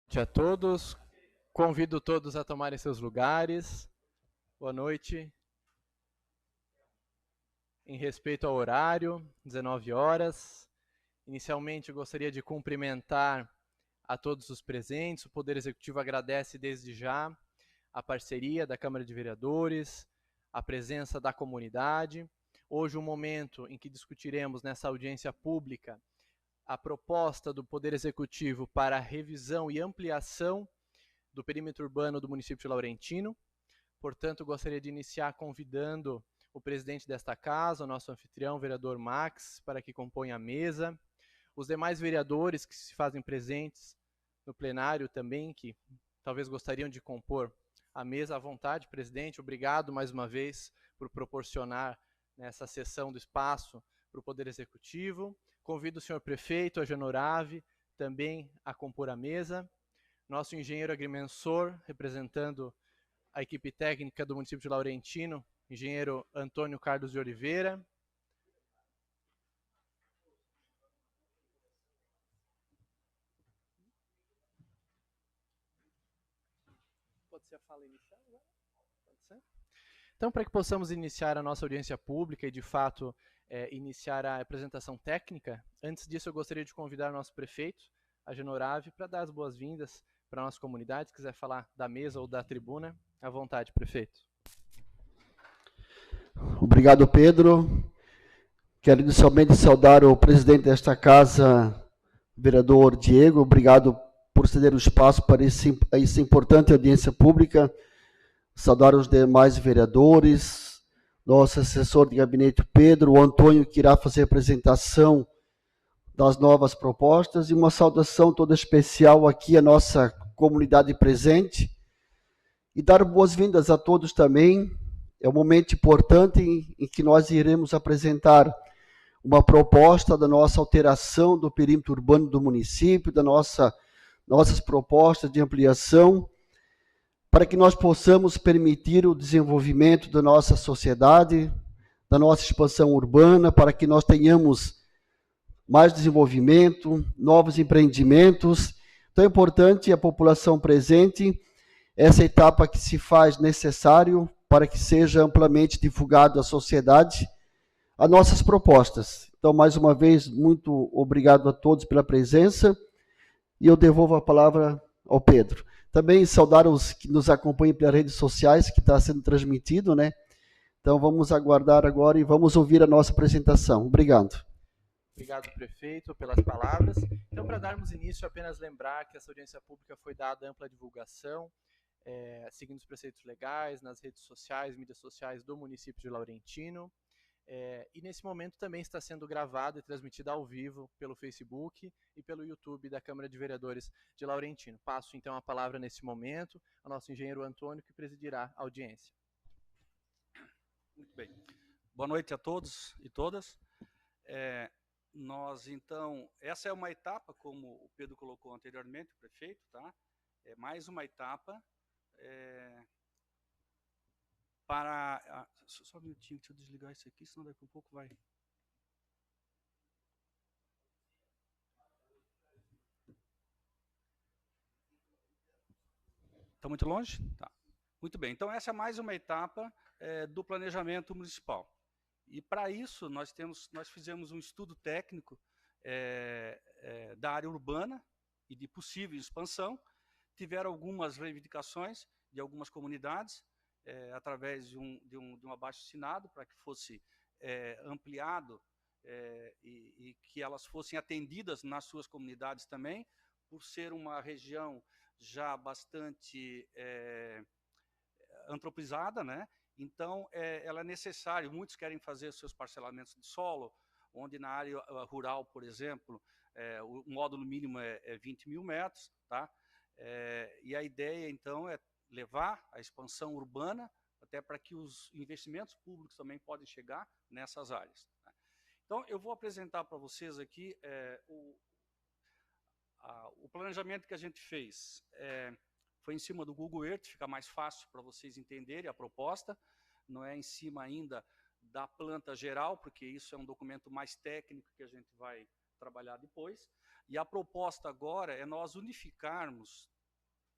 Boa noite a todos. Convido todos a tomarem seus lugares. Boa noite. Em respeito ao horário, 19 horas. Inicialmente, eu gostaria de cumprimentar a todos os presentes. O Poder Executivo agradece desde já a parceria da Câmara de Vereadores, a presença da comunidade. Hoje, um momento em que discutiremos nessa audiência pública a proposta do Poder Executivo para a revisão e ampliação do perímetro urbano do município de Laurentino. Portanto, gostaria de iniciar convidando o presidente desta casa, o nosso anfitrião, o vereador Max, para que componha a mesa. Os demais vereadores que se fazem presentes no plenário também, que talvez gostariam de compor a mesa à vontade. Presidente, obrigado mais uma vez por proporcionar nessa sessão do espaço para o Poder Executivo. Convido o senhor prefeito, a Janorave, também a compor a mesa. Nosso engenheiro agrimensor, representando a equipe técnica do município de Laurentino, engenheiro Antônio Carlos de Oliveira. Pode ser a fala inicial? Pode ser? Então, para que possamos iniciar a nossa audiência pública e, de fato, iniciar a apresentação técnica, antes disso eu gostaria de convidar o nosso prefeito, a Genorave, para dar as boas-vindas para a nossa comunidade. Se quiser falar da mesa ou da tribuna, à vontade, prefeito. Obrigado, Pedro. Quero inicialmente saudar o presidente desta casa, vereador Diego. Obrigado por ceder o espaço para essa importante audiência pública. Saudar os demais vereadores, nosso assessor de gabinete, Pedro, o Antônio, que irá fazer a apresentação das novas propostas, e uma saudação toda especial aqui à nossa comunidade presente. E dar boas-vindas a todos também. É um momento importante em que nós iremos apresentar uma proposta da nossa alteração do perímetro urbano do município, nossas propostas de ampliação, para que nós possamos permitir o desenvolvimento da nossa sociedade, da nossa expansão urbana, para que nós tenhamos mais desenvolvimento, novos empreendimentos. Então é importante a população presente, essa etapa que se faz necessário para que seja amplamente divulgado à sociedade as nossas propostas. Então, mais uma vez, muito obrigado a todos pela presença, e eu devolvo a palavra ao Pedro. Também saudar os que nos acompanham pelas redes sociais, que está sendo transmitido, né? Então, vamos aguardar agora e vamos ouvir a nossa apresentação. Obrigado. Obrigado, prefeito, pelas palavras. Então, para darmos início, apenas lembrar que essa audiência pública foi dada ampla divulgação, seguindo os preceitos legais, nas redes sociais, mídias sociais do município de Laurentino. E nesse momento também está sendo gravada e transmitida ao vivo pelo Facebook e pelo YouTube da Câmara de Vereadores de Laurentino. Passo então a palavra nesse momento ao nosso engenheiro Antônio, que presidirá a audiência. Muito bem. Boa noite a todos e todas. Nós, então, essa é uma etapa, como o Pedro colocou anteriormente, o prefeito, tá? É mais uma etapa para... Só um minutinho, deixa eu desligar isso aqui, senão daqui a pouco vai... Está muito longe? Tá. Muito bem, então essa é mais uma etapa do planejamento municipal. E para isso nós fizemos um estudo técnico da área urbana e de possível expansão. Tiveram algumas reivindicações de algumas comunidades através de um abaixo-assinado para que fosse ampliado e que elas fossem atendidas nas suas comunidades também, por ser uma região já bastante antropizada, né? Então, ela é necessária. Muitos querem fazer seus parcelamentos de solo, onde na área rural, por exemplo, o módulo mínimo é 20 mil metros, tá? E a ideia, então, é levar a expansão urbana até para que os investimentos públicos também podem chegar nessas áreas. Né? Então, eu vou apresentar para vocês aqui o planejamento que a gente fez. Foi em cima do Google Earth, fica mais fácil para vocês entenderem a proposta, não é em cima ainda da planta geral, porque isso é um documento mais técnico que a gente vai trabalhar depois. E a proposta agora é nós unificarmos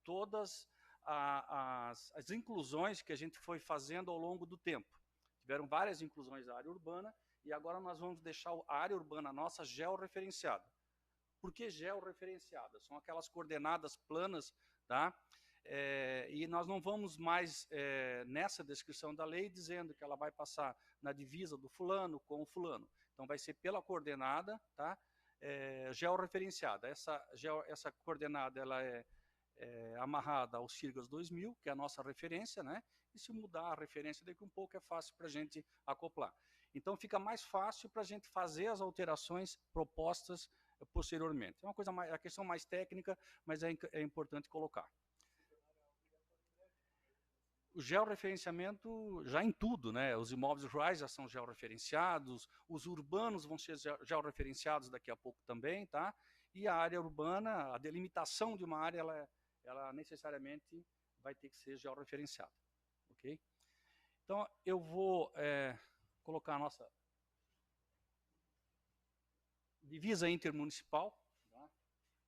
todas as inclusões que a gente foi fazendo ao longo do tempo. Tiveram várias inclusões da área urbana, e agora nós vamos deixar a área urbana nossa georreferenciada. Por que georreferenciada? São aquelas coordenadas planas, tá? E nós não vamos mais, nessa descrição da lei, dizendo que ela vai passar na divisa do fulano com o fulano. Então, vai ser pela coordenada, tá? Georreferenciada. Essa coordenada ela é amarrada ao SIRGAS 2000, que é a nossa referência, né? E se mudar a referência daqui um pouco, é fácil para a gente acoplar. Então, fica mais fácil para a gente fazer as alterações propostas posteriormente. É uma coisa a questão mais técnica, mas é importante colocar. O georreferenciamento já em tudo, né? Os imóveis rurais já são georreferenciados, os urbanos vão ser georreferenciados daqui a pouco também, tá? E a área urbana, a delimitação de uma área, ela necessariamente vai ter que ser georreferenciada, ok? Então, eu vou colocar a nossa divisa intermunicipal. Tá?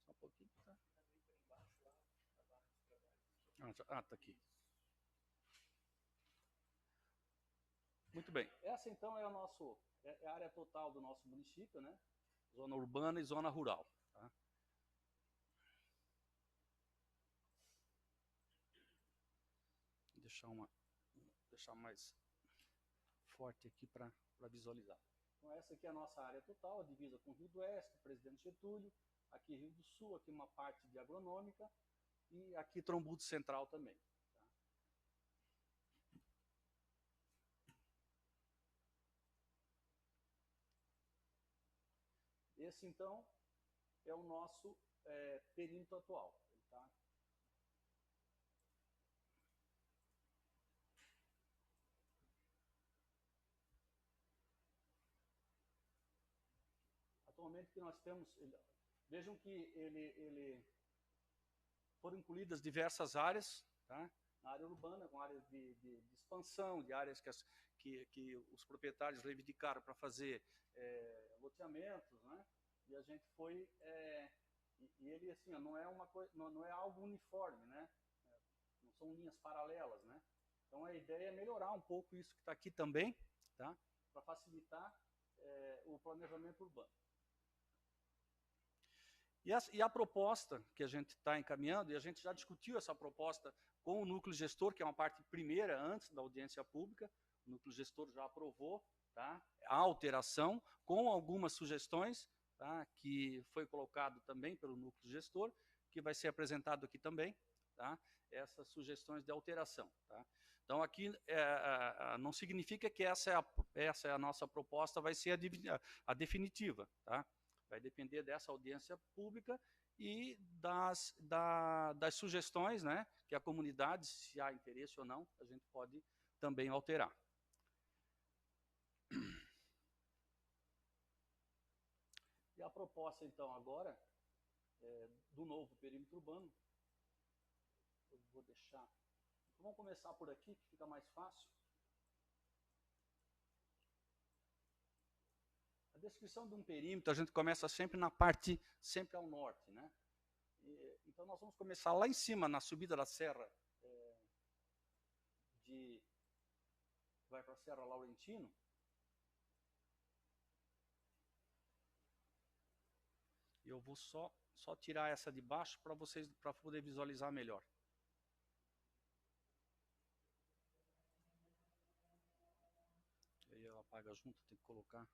Só um pouquinho. Tá? Tá aqui. Muito bem. Essa, então, é a área total do nosso município, né? Zona urbana e zona rural. Tá? Deixar mais forte aqui para visualizar. Então, essa aqui é a nossa área total, a divisa com Rio do Oeste, Presidente Getúlio, aqui Rio do Sul, aqui uma parte de agronômica, e aqui Trombudo Central também. Tá? Esse, então, é o nosso perímetro atual. Tá? Atualmente que nós temos, vejam que foram incluídas diversas áreas, tá? Na área urbana, com áreas de expansão, de áreas que os proprietários reivindicaram para fazer loteamentos, né? E a gente foi, e ele assim, não é uma coisa, não é algo uniforme, né? Não são linhas paralelas, né? Então a ideia é melhorar um pouco isso que está aqui também, tá? Para facilitar o planejamento urbano. E a proposta que a gente está encaminhando, e a gente já discutiu essa proposta com o núcleo gestor, que é uma parte primeira, antes da audiência pública, o núcleo gestor já aprovou, tá, a alteração, com algumas sugestões, tá, que foi colocado também pelo núcleo gestor, que vai ser apresentado aqui também, tá, essas sugestões de alteração. Tá. Então, aqui não significa que essa é a nossa proposta, vai ser a definitiva, tá? Vai depender dessa audiência pública e das sugestões, né, que a comunidade, se há interesse ou não, a gente pode também alterar. E a proposta, então, agora, do novo perímetro urbano, eu vou deixar... Então, vamos começar por aqui, que fica mais fácil. A descrição de um perímetro, a gente começa sempre na parte, sempre ao norte, né? Então, nós vamos começar lá em cima, na subida da serra, vai para a Serra Laurentino. Eu vou só tirar essa de baixo para vocês, para poder visualizar melhor. Aí ela apaga junto, tem que colocar.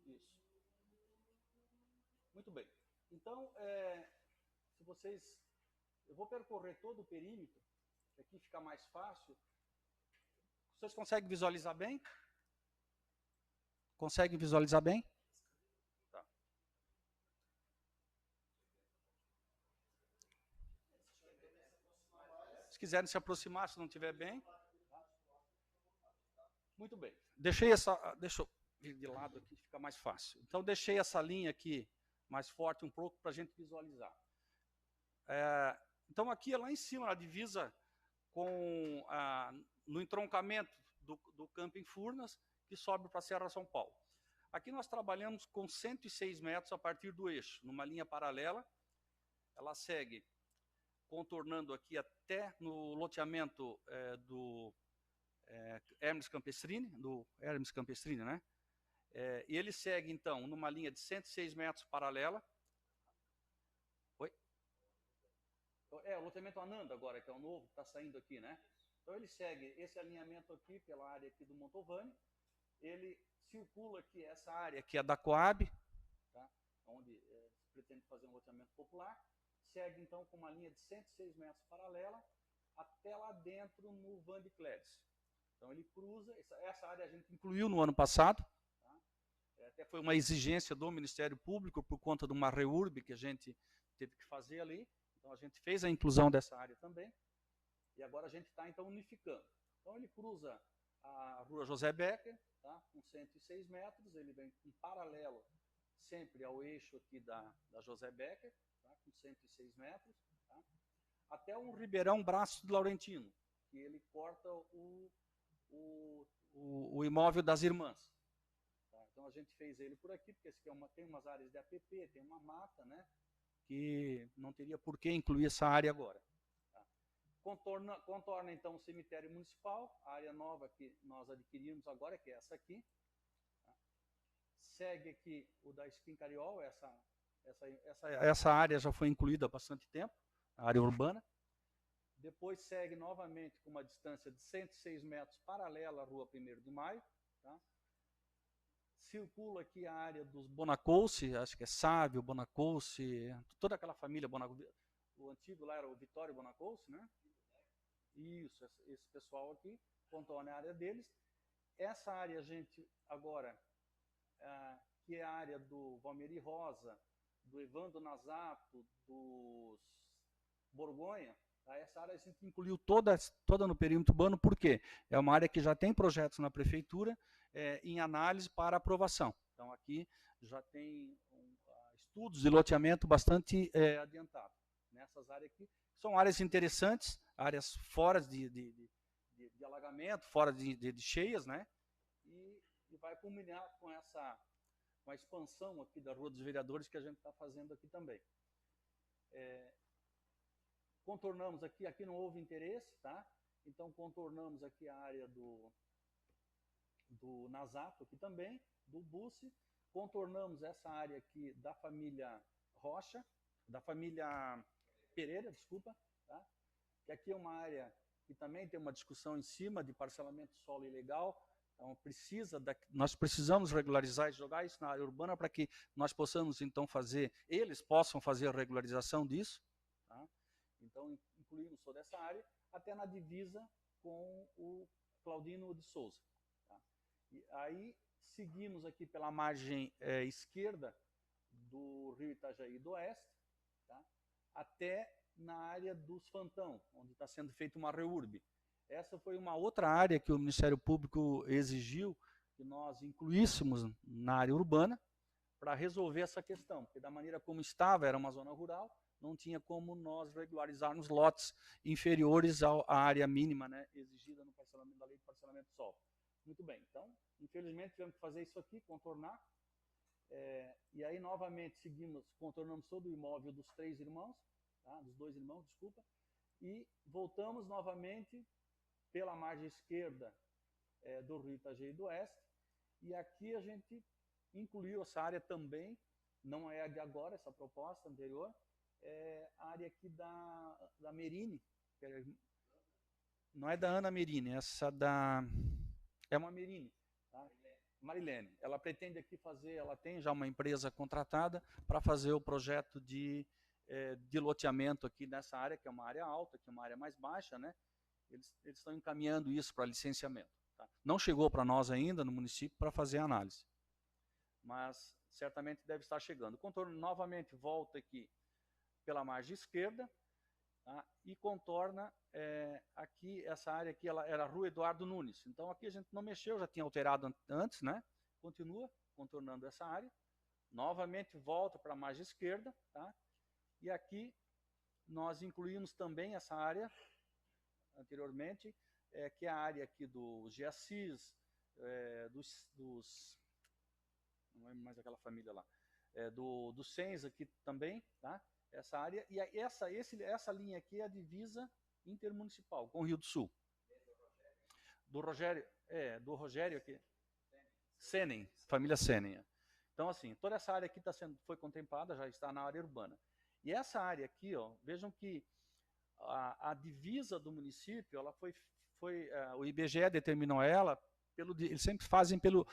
Isso. Muito bem. Então, se vocês... Eu vou percorrer todo o perímetro, que aqui fica mais fácil. Vocês conseguem visualizar bem? Conseguem visualizar bem? Tá. Se quiserem se aproximar, se não estiver bem. Muito bem. Deixa eu vir de lado aqui, fica mais fácil. Então, deixei essa linha aqui mais forte um pouco para a gente visualizar. Então, aqui é lá em cima, na divisa, no entroncamento do Camping Furnas, que sobe para a Serra São Paulo. Aqui nós trabalhamos com 106 metros a partir do eixo, numa linha paralela. Ela segue contornando aqui até no loteamento do Hermes Campestrini, né? E ele segue, então, numa linha de 106 metros paralela. Oi? O loteamento Ananda agora, que é o novo, que está saindo aqui, né? Então ele segue esse alinhamento aqui pela área aqui do Montovani. Ele circula aqui essa área que é da Coab, tá? Onde se pretende fazer um loteamento popular. Segue, então, com uma linha de 106 metros paralela até lá dentro no Van de Cleves. Então, ele cruza, essa área a gente incluiu no ano passado, tá? Até foi uma exigência do Ministério Público por conta de uma REURB que a gente teve que fazer ali. Então, a gente fez a inclusão dessa área também. E agora a gente está, então, unificando. Então, ele cruza a Rua José Becker, tá? Com 106 metros, ele vem em paralelo sempre ao eixo aqui da José Becker, com 106 metros, tá? Até o Ribeirão Braço de Laurentino, que ele corta o imóvel das irmãs. Tá? Então a gente fez ele por aqui, porque esse aqui tem umas áreas de APP, tem uma mata, né? Que não teria por que incluir essa área agora. Tá? Contorna então o cemitério municipal, a área nova que nós adquirimos agora, que é essa aqui. Tá? Segue aqui o da Esquincariol, essa área já foi incluída há bastante tempo, a área urbana. Depois segue novamente com uma distância de 106 metros paralela à Rua 1º de Maio. Tá? Circula aqui a área dos Bonacouce, acho que é Sávio, Bonacouce, toda aquela família Bonacouce. O antigo lá era o Vitório Bonacouce, né? Isso, esse pessoal aqui, contorna a área deles. Essa área, a gente, agora, que é a área do Valmeri Rosa, do Evandro Nazato, dos Borgonha, tá? Essa área a gente incluiu toda no perímetro urbano, por quê? É uma área que já tem projetos na prefeitura em análise para aprovação. Então aqui já tem estudos de loteamento bastante adiantados. Nessas áreas aqui, são áreas interessantes, áreas fora de alagamento, fora de cheias, né? E vai culminar com uma expansão aqui da Rua dos Vereadores que a gente está fazendo aqui também. Contornamos aqui não houve interesse, tá? Então contornamos aqui a área do Nazato aqui também, do Bussi, contornamos essa área aqui da família Rocha, da família Pereira, desculpa, tá? Que aqui é uma área que também tem uma discussão em cima de parcelamento de solo ilegal. Então, nós precisamos regularizar e jogar isso na área urbana para que nós possamos, então, eles possam fazer a regularização disso. Tá? Então, incluímos toda essa área até na divisa com o Claudino de Souza. Tá? E aí, seguimos aqui pela margem esquerda do Rio Itajaí do Oeste, tá? Até na área dos Fantão, onde está sendo feita uma REURB. Essa foi uma outra área que o Ministério Público exigiu que nós incluíssemos na área urbana para resolver essa questão, porque da maneira como estava, era uma zona rural, não tinha como nós regularizarmos lotes inferiores à área mínima, né, exigida no parcelamento da lei de parcelamento de solo. Muito bem, então, infelizmente tivemos que fazer isso aqui, contornar, e aí novamente contornamos todo o imóvel dos 3 irmãos, tá, dos 2 irmãos, desculpa, e voltamos novamente pela margem esquerda do Rio Itajaí do Oeste, e aqui a gente incluiu essa área também, não é a de agora, essa proposta anterior, a área aqui da Merini, não é da Ana Merini, é uma Merini, tá? Marilene, ela pretende aqui ela tem já uma empresa contratada para fazer o projeto de loteamento aqui nessa área, que é uma área alta, que é uma área mais baixa, né? Eles estão encaminhando isso para licenciamento. Tá? Não chegou para nós ainda no município para fazer a análise, mas certamente deve estar chegando. O contorno novamente volta aqui pela margem esquerda, tá? E contorna aqui, essa área aqui era a Rua Eduardo Nunes. Então aqui a gente não mexeu, já tinha alterado antes, né? Continua contornando essa área, novamente volta para a margem esquerda, tá? E aqui nós incluímos também essa área anteriormente, que é a área aqui do GACIS, dos não lembro mais aquela família lá. Do Sens aqui também, tá? Essa área, e essa linha aqui é a divisa intermunicipal com o Rio do Sul. Do Rogério aqui. Senen, família Senen. Então, assim, toda essa área aqui foi contemplada, já está na área urbana. E essa área aqui, ó, vejam que a divisa do município, ela o IBGE determinou ela, eles sempre fazem pelo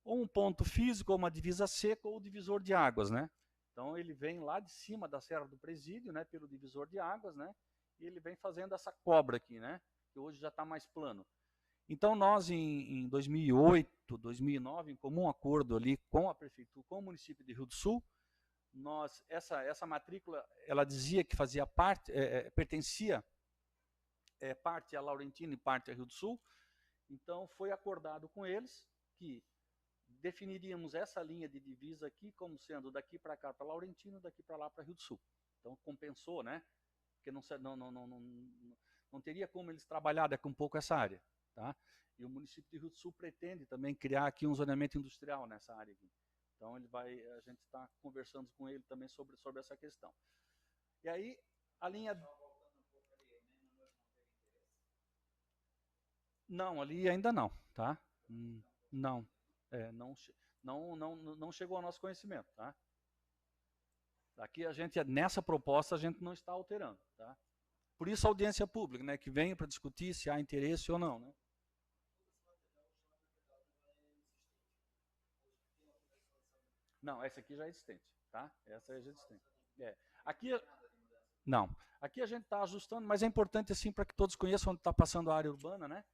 ou um ponto físico, ou uma divisa seca, ou divisor de águas, né? Então ele vem lá de cima da Serra do Presídio, né, pelo divisor de águas, né? E ele vem fazendo essa cobra aqui, né? Que hoje já está mais plano. Então nós em 2008, 2009, em comum acordo ali com a prefeitura, com o município de Rio do Sul, essa matrícula, ela dizia que fazia parte, pertencia parte a Laurentino e parte a Rio do Sul. Então foi acordado com eles que definiríamos essa linha de divisa aqui como sendo daqui para cá para Laurentino, daqui para lá para Rio do Sul. Então compensou, né? Porque não teria como eles trabalharem com um pouco essa área, tá? E o município de Rio do Sul pretende também criar aqui um zoneamento industrial nessa área aqui. Então a gente está conversando com ele também sobre essa questão. E aí a linha não, ali ainda não, tá? Não. Não chegou ao nosso conhecimento, tá? Aqui nessa proposta a gente não está alterando, tá? Por isso a audiência pública, né, que vem para discutir se há interesse ou não, né? Não, essa aqui já é existente, tá? Essa já é existente. Aqui não. Aqui a gente está ajustando, mas é importante assim para que todos conheçam onde está passando a área urbana, né?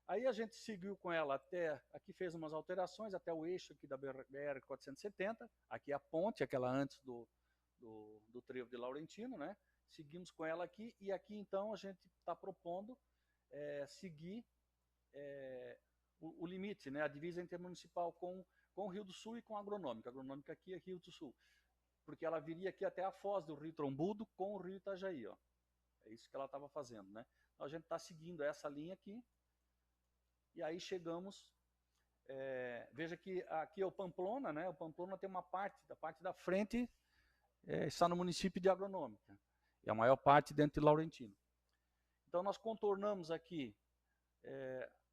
Aí a gente seguiu com ela até, aqui fez umas alterações, até o eixo aqui da BR-470, aqui a ponte, aquela antes do trevo de Laurentino, né? Seguimos com ela aqui, e aqui então a gente está propondo seguir o limite, né? A divisa intermunicipal com o Rio do Sul e com a agronômica. A agronômica aqui é Rio do Sul, porque ela viria aqui até a foz do Rio Trombudo com o Rio Itajaí, ó. É isso que ela estava fazendo, né? Então a gente está seguindo essa linha aqui. E aí chegamos, veja que aqui é o Pamplona, né? O Pamplona tem uma parte da frente está no município de Agronômica, e a maior parte dentro de Laurentino. Então nós contornamos aqui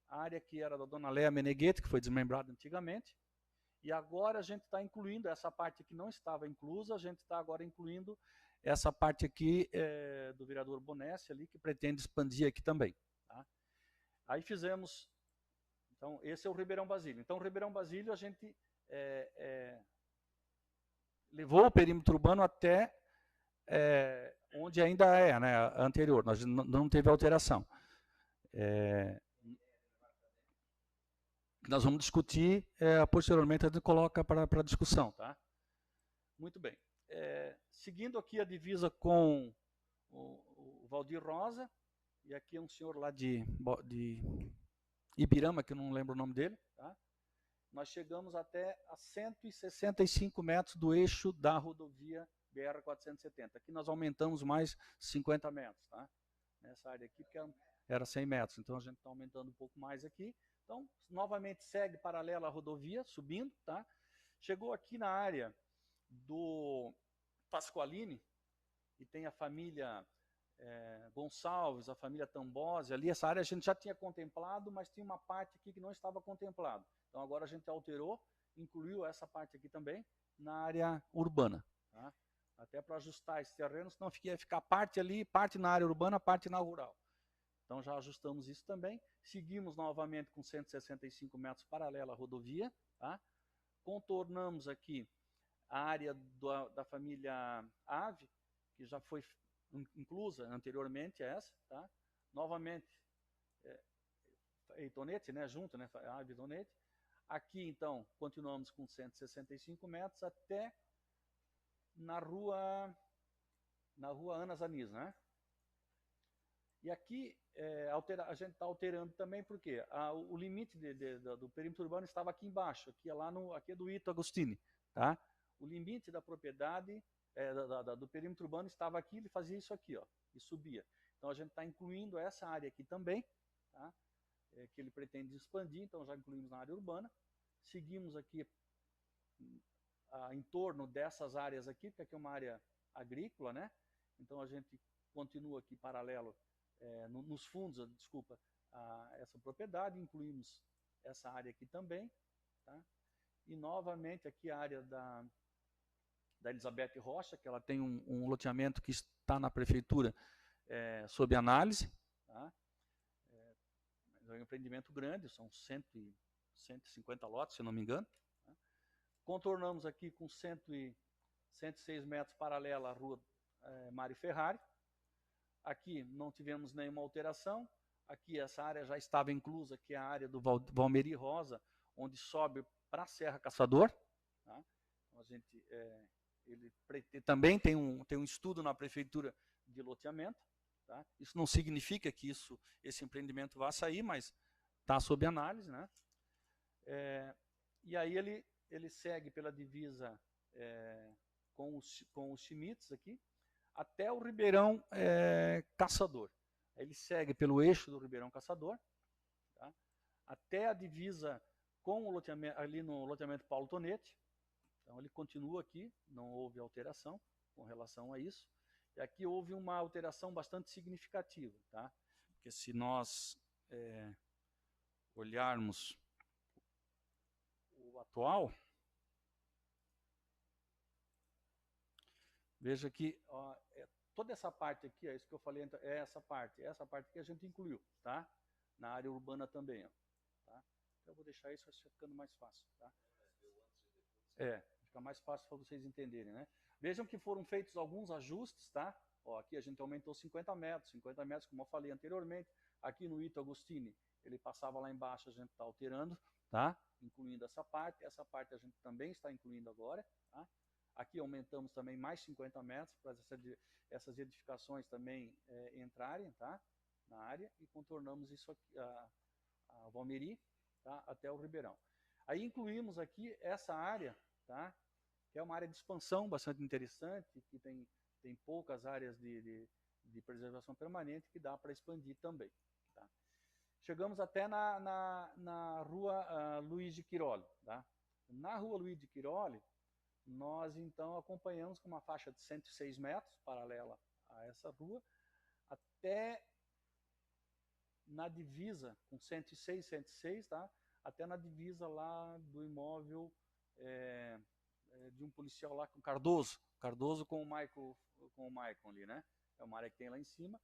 a área que era da dona Léa Meneghetti, que foi desmembrada antigamente, e agora a gente está incluindo essa parte que não estava inclusa, a gente está agora incluindo essa parte aqui do vereador Bonessi ali, que pretende expandir aqui também. Tá? Aí fizemos... Então, esse é o Ribeirão Basílio. Então, o Ribeirão Basílio, a gente levou o perímetro urbano até onde ainda né, anterior, nós não teve alteração. Nós vamos discutir, posteriormente a gente coloca para discussão. Tá? Muito bem. Seguindo aqui a divisa com o Valdir Rosa, e aqui é um senhor lá de Ibirama, que eu não lembro o nome dele, tá? Nós chegamos até a 165 metros do eixo da rodovia BR-470. Aqui nós aumentamos mais 50 metros, tá? Nessa área aqui, porque era 100 metros, então a gente está aumentando um pouco mais aqui. Então, novamente segue paralela à rodovia, subindo, tá? Chegou aqui na área do Pasqualini, e tem a família... Gonçalves, a família Tambose, ali essa área a gente já tinha contemplado, mas tinha uma parte aqui que não estava contemplado. Então agora a gente alterou, incluiu essa parte aqui também na área urbana. Tá? Até para ajustar esse terreno, senão ia ficar parte ali, parte na área urbana, parte na rural. Então já ajustamos isso também. Seguimos novamente com 165 metros paralela à rodovia. Tá? Contornamos aqui a área da família Ave, que já foi inclusa anteriormente a essa, tá? Novamente, Eitonete, né, junto, né, a Eitonete. Aqui, então, continuamos com 165 metros até na rua Ana Zanis, né? E aqui a gente está alterando também porque o limite do perímetro urbano estava aqui embaixo, aqui é do Ito Agostini, tá? O limite da propriedade do perímetro urbano estava aqui, ele fazia isso aqui, ó, e subia. Então a gente está incluindo essa área aqui também, tá? Que ele pretende expandir, então já incluímos na área urbana. Seguimos aqui em torno dessas áreas aqui, porque aqui é uma área agrícola, né? Então a gente continua aqui paralelo nos fundos, desculpa, a essa propriedade, incluímos essa área aqui também, tá? E novamente aqui a área da Elizabeth Rocha, que ela tem um loteamento que está na prefeitura sob análise, tá? É um empreendimento grande, são 150 lotes, se não me engano. Tá? Contornamos aqui com 106 metros paralela à rua Mário Ferrari. Aqui não tivemos nenhuma alteração. Aqui essa área já estava inclusa, que é a área do Valmeri Rosa, onde sobe para a Serra Caçador. Tá? Então, a gente, ele também tem um estudo na prefeitura de loteamento. Tá? Isso não significa que esse empreendimento vá sair, mas está sob análise. Né? E aí ele segue pela divisa com os Schmitz aqui, até o Ribeirão Caçador. Ele segue pelo eixo do Ribeirão Caçador, tá? Até a divisa com o loteamento, ali no loteamento Paulo Tonetti. Então ele continua aqui, não houve alteração com relação a isso. E aqui houve uma alteração bastante significativa, tá? Porque se nós olharmos o atual, veja que toda essa parte aqui, é isso que eu falei, é essa parte que a gente incluiu, tá? Na área urbana também, ó, tá? Então eu vou deixar isso ficando mais fácil, tá? Fica mais fácil para vocês entenderem, né? Vejam que foram feitos alguns ajustes, tá? Ó, aqui a gente aumentou 50 metros, como eu falei anteriormente. Aqui no Ito Agostini, ele passava lá embaixo, a gente está alterando, tá? Incluindo essa parte a gente também está incluindo agora, tá? Aqui aumentamos também mais 50 metros para essas edificações também entrarem, tá? Na área, e contornamos isso aqui, a Valmeri, tá? Até o Ribeirão. Aí incluímos aqui essa área, tá? Que é uma área de expansão bastante interessante, que tem poucas áreas de preservação permanente que dá para expandir também. Tá? Chegamos até na rua Luiz de Quiroli. Tá? Na rua Luiz de Quiroli, nós então acompanhamos com uma faixa de 106 metros, paralela a essa rua, até na divisa, com 106, tá? Até na divisa lá do imóvel de um policial lá com Cardoso com o Maicon ali, né? É uma área que tem lá em cima.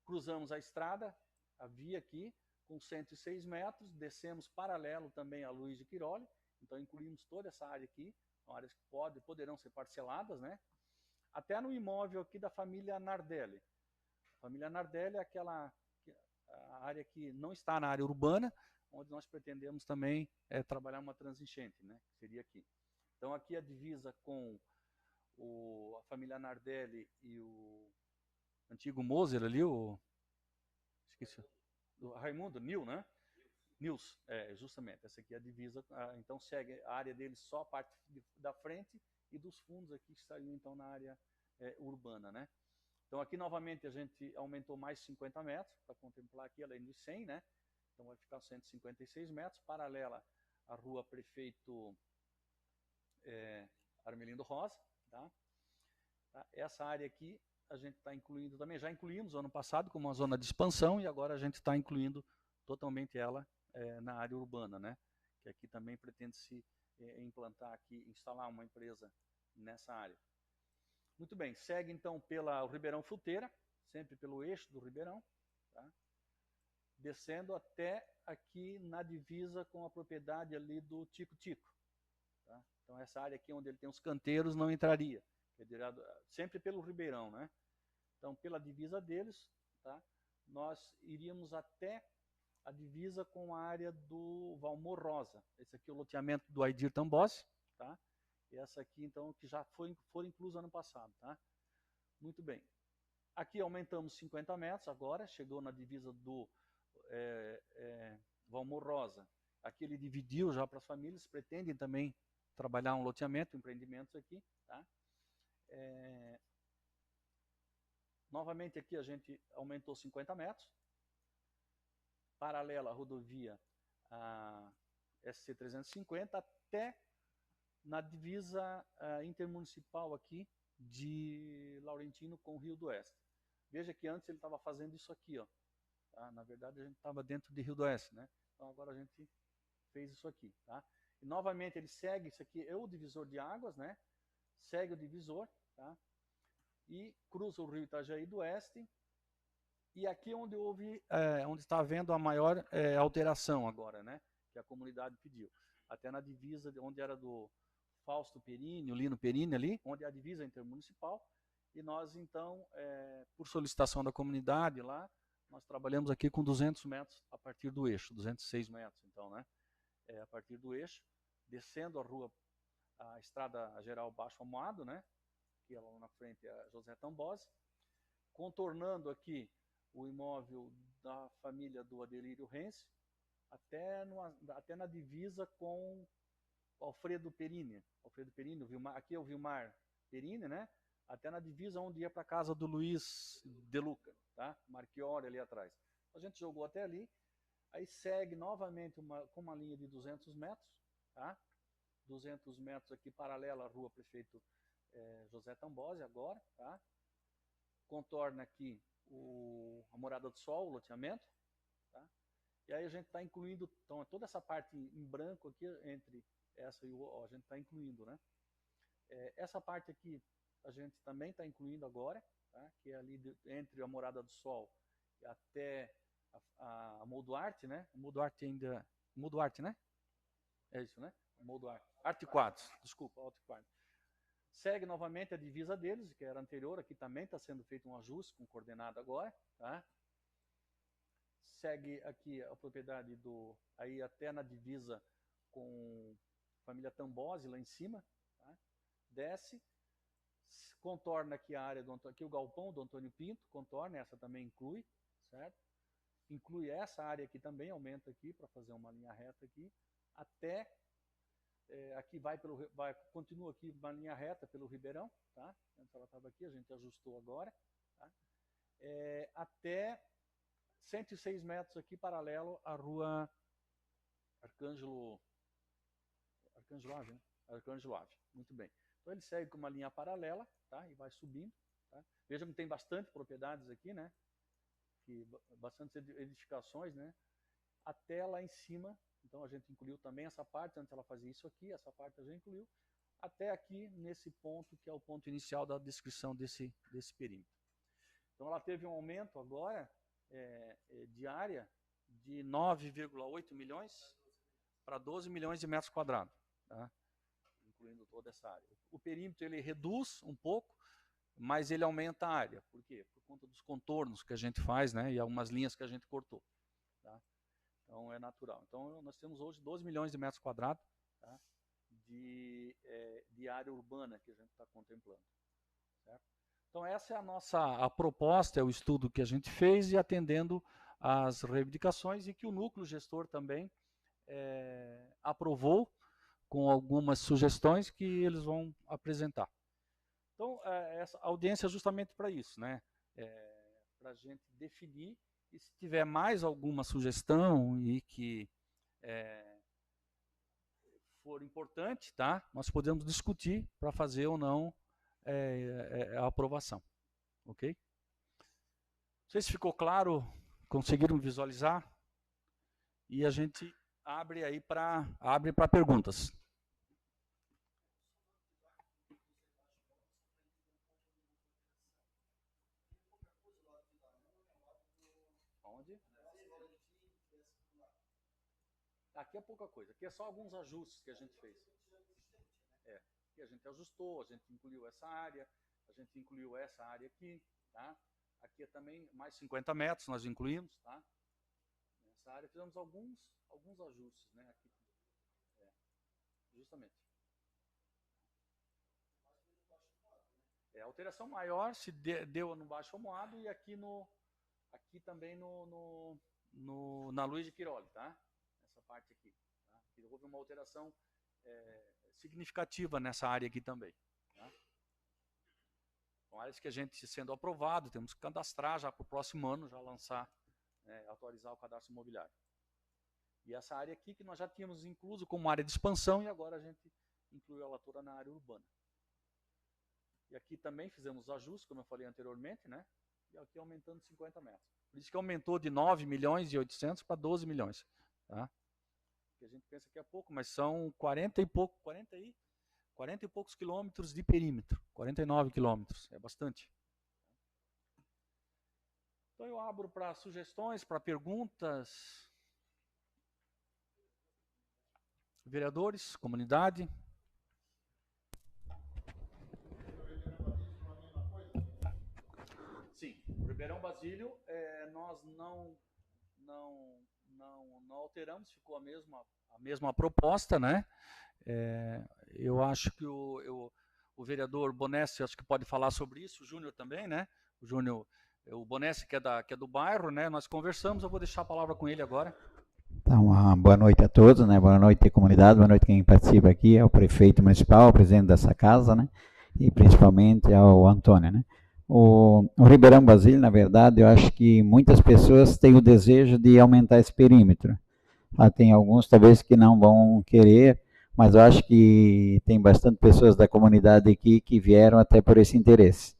Cruzamos a estrada, a via aqui, com 106 metros, descemos paralelo também a Luiz de Quiroli, então incluímos toda essa área aqui, áreas que poderão ser parceladas, né? Até no imóvel aqui da família Nardelli. A família Nardelli é a área que não está na área urbana, onde nós pretendemos também trabalhar uma transenchente, né? Que seria aqui. Então aqui a divisa com a família Nardelli e o antigo Moser ali, esqueci, o Raimundo, né? Nils, justamente, essa aqui é a divisa, então segue a área deles só a parte da frente e dos fundos aqui que estariam então na área urbana, né? Então aqui novamente a gente aumentou mais 50 metros para contemplar aqui além dos 100, né? Então vai ficar 156 metros, paralela à rua Prefeito Armelindo Rosa, tá? Essa área aqui a gente está incluindo também, já incluímos ano passado como uma zona de expansão e agora a gente está incluindo totalmente ela na área urbana, né? Que aqui também pretende-se implantar aqui, instalar uma empresa nessa área. Muito bem, segue então pela Ribeirão Fruteira, sempre pelo eixo do Ribeirão, tá? Descendo até aqui na divisa com a propriedade ali do Tico Tico. Tá? Então essa área aqui onde ele tem os canteiros não entraria, sempre pelo Ribeirão, né? Então pela divisa deles, tá? Nós iríamos até a divisa com a área do Valmor Rosa. Esse aqui é o loteamento do Aidir Tambossi, tá? E essa aqui, então, que já foi inclusa ano passado, tá? Muito bem. Aqui aumentamos 50 metros agora, chegou na divisa do Valmor Rosa. Aqui ele dividiu já para as famílias, pretendem também trabalhar um loteamento, empreendimentos aqui, tá? Novamente aqui a gente aumentou 50 metros, paralela à rodovia SC-350, até na divisa intermunicipal aqui de Laurentino com o Rio do Oeste. Veja que antes ele estava fazendo isso aqui, ó. Tá? Na verdade, a gente estava dentro de Rio do Oeste, né? Então agora a gente fez isso aqui, tá? E novamente ele segue, isso aqui é o divisor de águas, né? Segue o divisor, tá? E cruza o Rio Itajaí do Oeste. E aqui onde houve, onde está havendo a maior alteração agora, né? Que a comunidade pediu. Até na divisa onde era do Fausto Perini, o Lino Perini ali, onde é a divisa intermunicipal. E nós então, por solicitação da comunidade lá, nós trabalhamos aqui com 200 metros a partir do eixo, 206 metros então, né? A partir do eixo, descendo a rua, a estrada geral Baixo Amoado, né? Que é lá na frente a José Tambosi, contornando aqui o imóvel da família do Adelírio Rense, até na divisa com Alfredo Perini. Alfredo Perini, aqui é o Vilmar Perini, né? Até na divisa onde ia para a casa do Luiz De Luca, tá? Marchiori ali atrás. A gente jogou até ali, aí segue novamente com uma linha de 200 metros, tá? 200 metros aqui paralela à rua Prefeito José Tambosi agora, tá? Contorna aqui a Morada do Sol, o loteamento, tá? E aí a gente está incluindo, então, toda essa parte em branco aqui, entre essa e o, a gente está incluindo, né? Essa parte aqui a gente também está incluindo agora, tá? Que é ali entre a Morada do Sol e até a Molduarte, né? Molduarte ainda, Molduarte, né? É isso, né? Molduarte. Arte Quadros, desculpa, Arte Quadros. Segue novamente a divisa deles, que era anterior, aqui também está sendo feito um ajuste com coordenada agora, tá? Segue aqui a propriedade aí até na divisa com a família Tambosi, lá em cima, tá? Desce, contorna aqui a área, aqui o galpão do Antônio Pinto, contorna, essa também inclui, certo? Inclui essa área aqui também, aumenta aqui para fazer uma linha reta aqui, até... aqui continua aqui uma linha reta pelo Ribeirão, tá? Antes ela estava aqui, a gente ajustou agora, tá? Até 106 metros aqui paralelo à rua Arcângelo Ave, né? Arcângelo Ave, muito bem. Então ele segue com uma linha paralela, tá? E vai subindo, tá? Vejam que tem bastante propriedades aqui, né? Bastante edificações, né? Até lá em cima. Então a gente incluiu também essa parte, antes ela fazia isso aqui, essa parte a gente incluiu, até aqui nesse ponto, que é o ponto inicial da descrição desse perímetro. Então ela teve um aumento agora de área de 9,8 milhões para 12 milhões de metros quadrados, tá? Incluindo toda essa área. O perímetro ele reduz um pouco, mas ele aumenta a área. Por quê? Por conta dos contornos que a gente faz, né, e algumas linhas que a gente cortou, tá? Então é natural. Então nós temos hoje 12 milhões de metros quadrados, tá? de área urbana que a gente está contemplando, certo? Então essa é a proposta, é o estudo que a gente fez e atendendo às reivindicações e que o núcleo gestor também aprovou com algumas sugestões que eles vão apresentar. Então essa audiência é justamente para isso, né? Para a gente definir. E se tiver mais alguma sugestão e que for importante, tá? Nós podemos discutir para fazer ou não a aprovação. Ok? Não sei se ficou claro, conseguiram visualizar? E a gente abre aí para perguntas. Onde? Aqui é pouca coisa, aqui é só alguns ajustes que a gente fez. Aqui a gente ajustou, a gente incluiu essa área, a gente incluiu essa área aqui, tá? Aqui é também mais 50 metros, nós incluímos, tá? Nessa área fizemos alguns ajustes, né? Aqui, justamente. A alteração maior se deu no Baixo Amoado e aqui também na Luiz de Quiroli, tá? Essa parte aqui, tá? Houve uma alteração significativa nessa área aqui também, tá? São áreas que a gente, sendo aprovado, temos que cadastrar já para o próximo ano, já lançar, atualizar o cadastro imobiliário. E essa área aqui que nós já tínhamos incluso como área de expansão e agora a gente incluir ela toda na área urbana. E aqui também fizemos ajustes, como eu falei anteriormente, né? E aqui aumentando 50 metros. Por isso que aumentou de 9 milhões e 800 para 12 milhões. Tá? Que a gente pensa que é pouco, mas são 40 e poucos quilômetros de perímetro. 49 quilômetros, é bastante. Então eu abro para sugestões, para perguntas. Vereadores, comunidade. Sim, o Ribeirão Basílio, nós não alteramos, ficou a mesma proposta, né? Eu acho que o vereador Bonessi, acho que pode falar sobre isso, o Júnior também, né? O Júnior, o Bonessi que é do bairro, né? Nós conversamos, eu vou deixar a palavra com ele agora. Então, uma boa noite a todos, né? Boa noite, comunidade, boa noite quem participa aqui, ao prefeito municipal, ao presidente dessa casa, né? E principalmente ao Antônio, né? O Ribeirão Basílio, na verdade, eu acho que muitas pessoas têm o desejo de aumentar esse perímetro. Tem alguns, talvez, que não vão querer, mas eu acho que tem bastante pessoas da comunidade aqui que vieram até por esse interesse.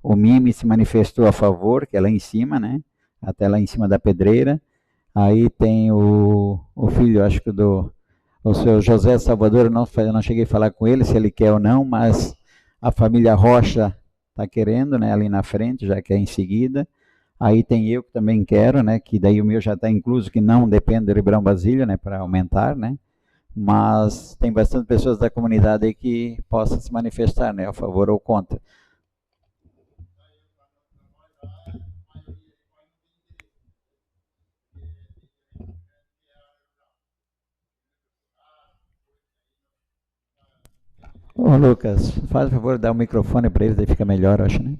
O Mime se manifestou a favor, que é lá em cima, né? Até lá em cima da pedreira. Aí tem o filho, acho que o seu José Salvador, eu não cheguei a falar com ele se ele quer ou não, mas a família Rocha está querendo, né, ali na frente, já que é em seguida. Aí tem eu que também quero, né, que daí o meu já está incluso, que não depende do Ribeirão Basílio, né, para aumentar, né. Mas tem bastante pessoas da comunidade aí que possam se manifestar, né, a favor ou contra. Ô Lucas, faz o favor de dar o microfone para eles, aí fica melhor, eu acho, né?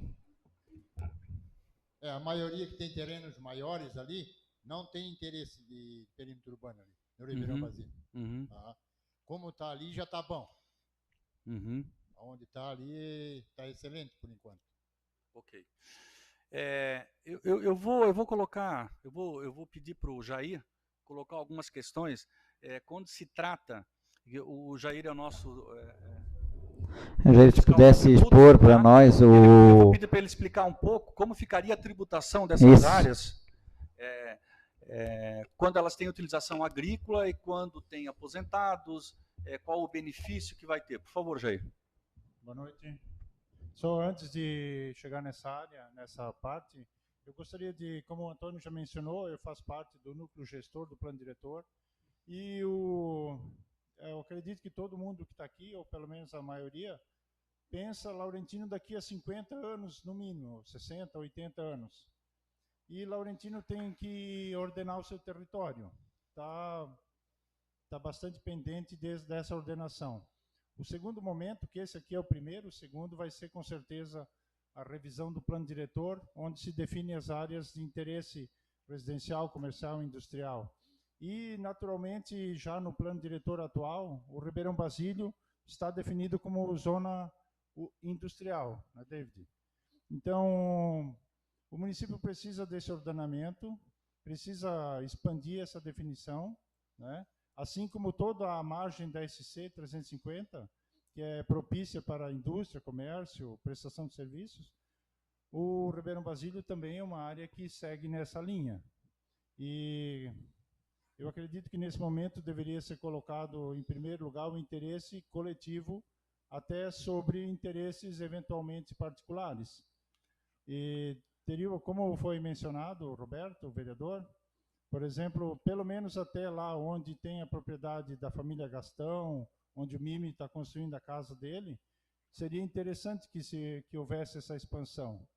A maioria que tem terrenos maiores ali não tem interesse de perímetro urbano ali, no Ribeirão Basílio. Tá? Como está ali, já está bom. Onde está ali, está excelente por enquanto. Ok. Eu vou colocar, eu vou pedir para o Jair colocar algumas questões. Quando se trata, o Jair é o nosso... Jair, se pudesse expor para nós o... Eu vou pedir para ele explicar um pouco como ficaria a tributação dessas áreas quando elas têm utilização agrícola e quando tem aposentados, qual o benefício que vai ter. Por favor, Jair. Boa noite. Só antes de chegar nessa área, nessa parte, eu gostaria de, como o Antônio já mencionou, eu faço parte do núcleo gestor do plano diretor e eu acredito que todo mundo que está aqui, ou pelo menos a maioria, pensa Laurentino daqui a 50 anos, no mínimo, 60, 80 anos. E Laurentino tem que ordenar o seu território. Tá bastante pendente desde essa ordenação. O segundo momento, que esse aqui é o primeiro, o segundo vai ser com certeza a revisão do plano diretor, onde se define as áreas de interesse residencial, comercial e industrial. E, naturalmente, já no plano diretor atual, o Ribeirão Basílio está definido como zona industrial, né, David? Então, o município precisa desse ordenamento, precisa expandir essa definição, né? Assim como toda a margem da SC 350, que é propícia para a indústria, comércio, prestação de serviços, o Ribeirão Basílio também é uma área que segue nessa linha. E eu acredito que nesse momento deveria ser colocado em primeiro lugar o interesse coletivo, até sobre interesses eventualmente particulares. E teria, como foi mencionado, Roberto, o vereador, por exemplo, pelo menos até lá onde tem a propriedade da família Gastão, onde o Mime está construindo a casa dele, seria interessante que houvesse essa expansão.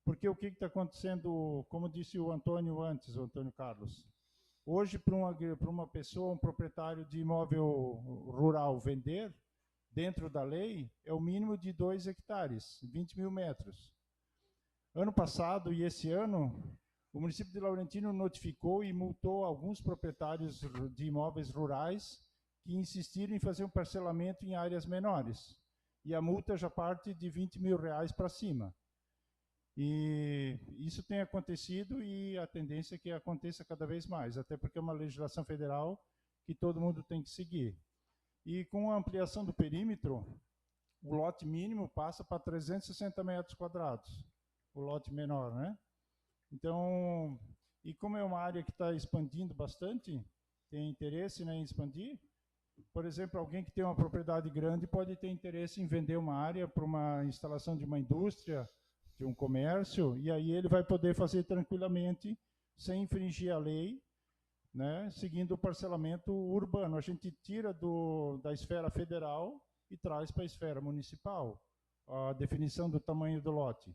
Porque o que está acontecendo, como disse o Antônio antes, o Antônio Carlos, hoje para uma pessoa, um proprietário de imóvel rural vender, dentro da lei, é o mínimo de 2 hectares, 20 mil metros. Ano passado e esse ano, o município de Laurentino notificou e multou alguns proprietários de imóveis rurais que insistiram em fazer um parcelamento em áreas menores. E a multa já parte de R$20 mil para cima. E isso tem acontecido e a tendência é que aconteça cada vez mais, até porque é uma legislação federal que todo mundo tem que seguir. E com a ampliação do perímetro, o lote mínimo passa para 360 metros quadrados, o lote menor, né? Então, e como é uma área que está expandindo bastante, tem interesse, né, em expandir, por exemplo, alguém que tem uma propriedade grande pode ter interesse em vender uma área para uma instalação de uma indústria, de um comércio, e aí ele vai poder fazer tranquilamente, sem infringir a lei, né, seguindo o parcelamento urbano. A gente tira da esfera federal e traz para a esfera municipal a definição do tamanho do lote.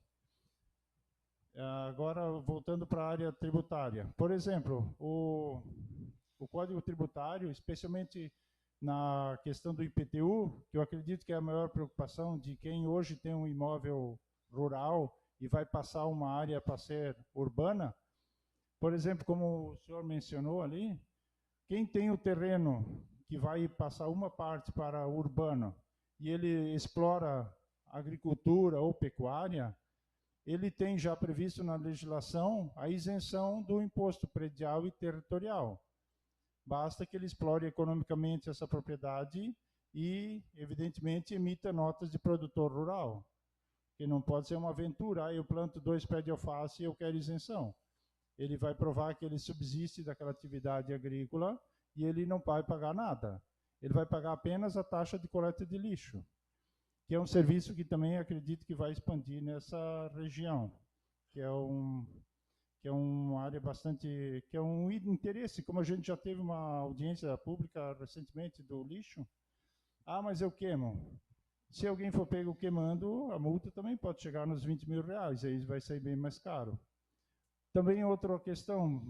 Agora, voltando para a área tributária. Por exemplo, o Código Tributário, especialmente na questão do IPTU, que eu acredito que é a maior preocupação de quem hoje tem um imóvel rural e vai passar uma área para ser urbana. Por exemplo, como o senhor mencionou ali, quem tem o terreno que vai passar uma parte para urbano e ele explora agricultura ou pecuária, ele tem já previsto na legislação a isenção do imposto predial e territorial. Basta que ele explore economicamente essa propriedade e, evidentemente, emita notas de produtor rural. Que não pode ser uma aventura, eu planto 2 pés de alface e eu quero isenção. Ele vai provar que ele subsiste daquela atividade agrícola e ele não vai pagar nada. Ele vai pagar apenas a taxa de coleta de lixo, que é um serviço que também acredito que vai expandir nessa região, que é uma área bastante, que é um interesse, como a gente já teve uma audiência pública recentemente do lixo. Ah, mas eu queimo. Se alguém for pego queimando, a multa também pode chegar nos 20 mil reais, aí vai sair bem mais caro. Também outra questão,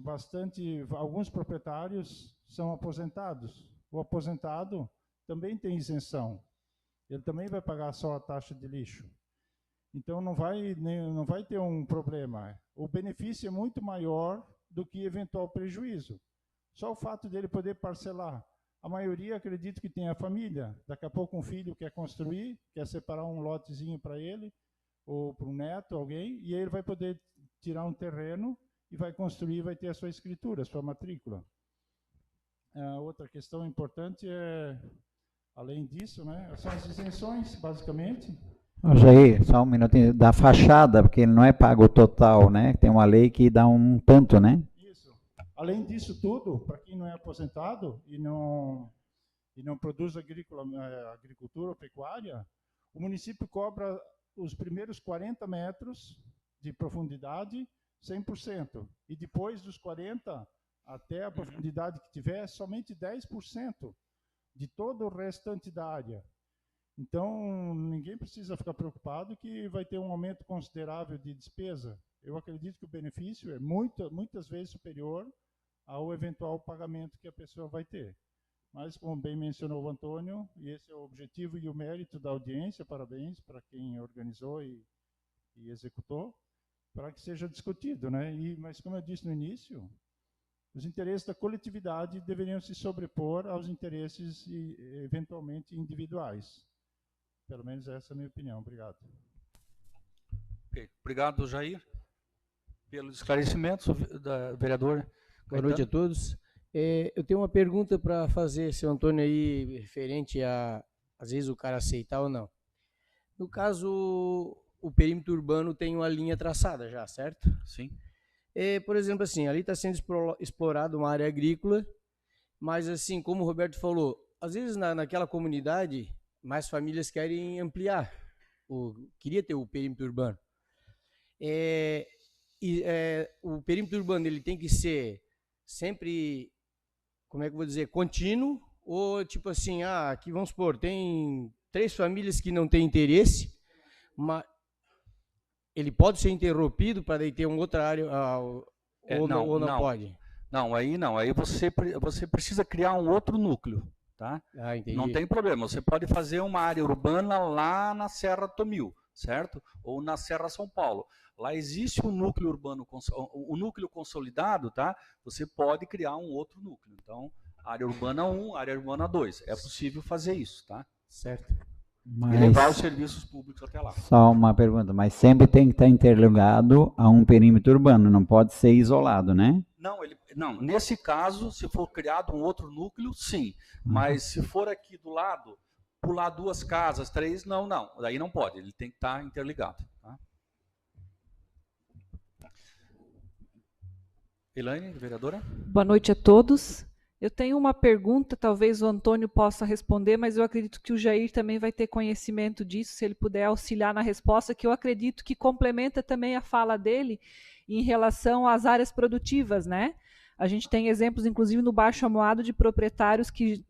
alguns proprietários são aposentados. O aposentado também tem isenção. Ele também vai pagar só a taxa de lixo. Então, não vai ter um problema. O benefício é muito maior do que eventual prejuízo. Só o fato dele poder parcelar. A maioria, acredito que tem a família. Daqui a pouco um filho quer construir, quer separar um lotezinho para ele, ou para um neto, alguém, e aí ele vai poder tirar um terreno e vai construir, vai ter a sua escritura, a sua matrícula. Outra questão importante é, além disso, né, são as isenções, basicamente. Jair, só um minutinho, da fachada, porque ele não é pago total, né? Tem uma lei que dá um tanto, né? Isso. Além disso tudo, para quem não é aposentado e não produz agricultura ou pecuária, o município cobra os primeiros 40 metros de profundidade 100%. E depois dos 40 até a profundidade que tiver, somente 10% de todo o restante da área. Então, ninguém precisa ficar preocupado que vai ter um aumento considerável de despesa. Eu acredito que o benefício é muitas vezes superior ao eventual pagamento que a pessoa vai ter. Mas, como bem mencionou o Antônio, e esse é o objetivo e o mérito da audiência, parabéns para quem organizou e executou, para que seja discutido, né? Mas, como eu disse no início, os interesses da coletividade deveriam se sobrepor aos interesses, eventualmente, individuais. Pelo menos essa é a minha opinião. Obrigado. Okay. Obrigado, Jair, pelos esclarecimentos, da vereadora. Boa noite a todos. Eu tenho uma pergunta para fazer, seu Antônio, aí, referente a, às vezes, o cara aceitar ou não. No caso, o perímetro urbano tem uma linha traçada já, certo? Sim. Por exemplo, assim, ali está sendo explorada uma área agrícola, mas, assim, como o Roberto falou, às vezes naquela comunidade, mais famílias querem ampliar, queria ter o perímetro urbano. O perímetro urbano ele tem que ser sempre, como é que eu vou dizer, contínuo, ou tipo assim, aqui vamos supor, tem 3 famílias que não têm interesse, mas ele pode ser interrompido para daí ter uma outra área, ou não pode? Não, aí você precisa criar um outro núcleo, tá? Entendi. Não tem problema, você pode fazer uma área urbana lá na Serra Tomil, certo? Ou na Serra São Paulo. Lá existe um núcleo urbano, um núcleo consolidado, tá? Você pode criar um outro núcleo. Então, área urbana 1, área urbana 2. É possível fazer isso, tá? Certo. E levar os serviços públicos até lá. Só uma pergunta, mas sempre tem que estar interligado a um perímetro urbano, não pode ser isolado, né? Não, nesse caso, se for criado um outro núcleo, sim. Mas se for aqui do lado, pular 2 casas, 3, não. Daí não pode, ele tem que estar interligado. Tá? Elaine, vereadora? Boa noite a todos. Eu tenho uma pergunta, talvez o Antônio possa responder, mas eu acredito que o Jair também vai ter conhecimento disso, se ele puder auxiliar na resposta, que eu acredito que complementa também a fala dele em relação às áreas produtivas, né? A gente tem exemplos, inclusive, no Baixo Amoado, de proprietários que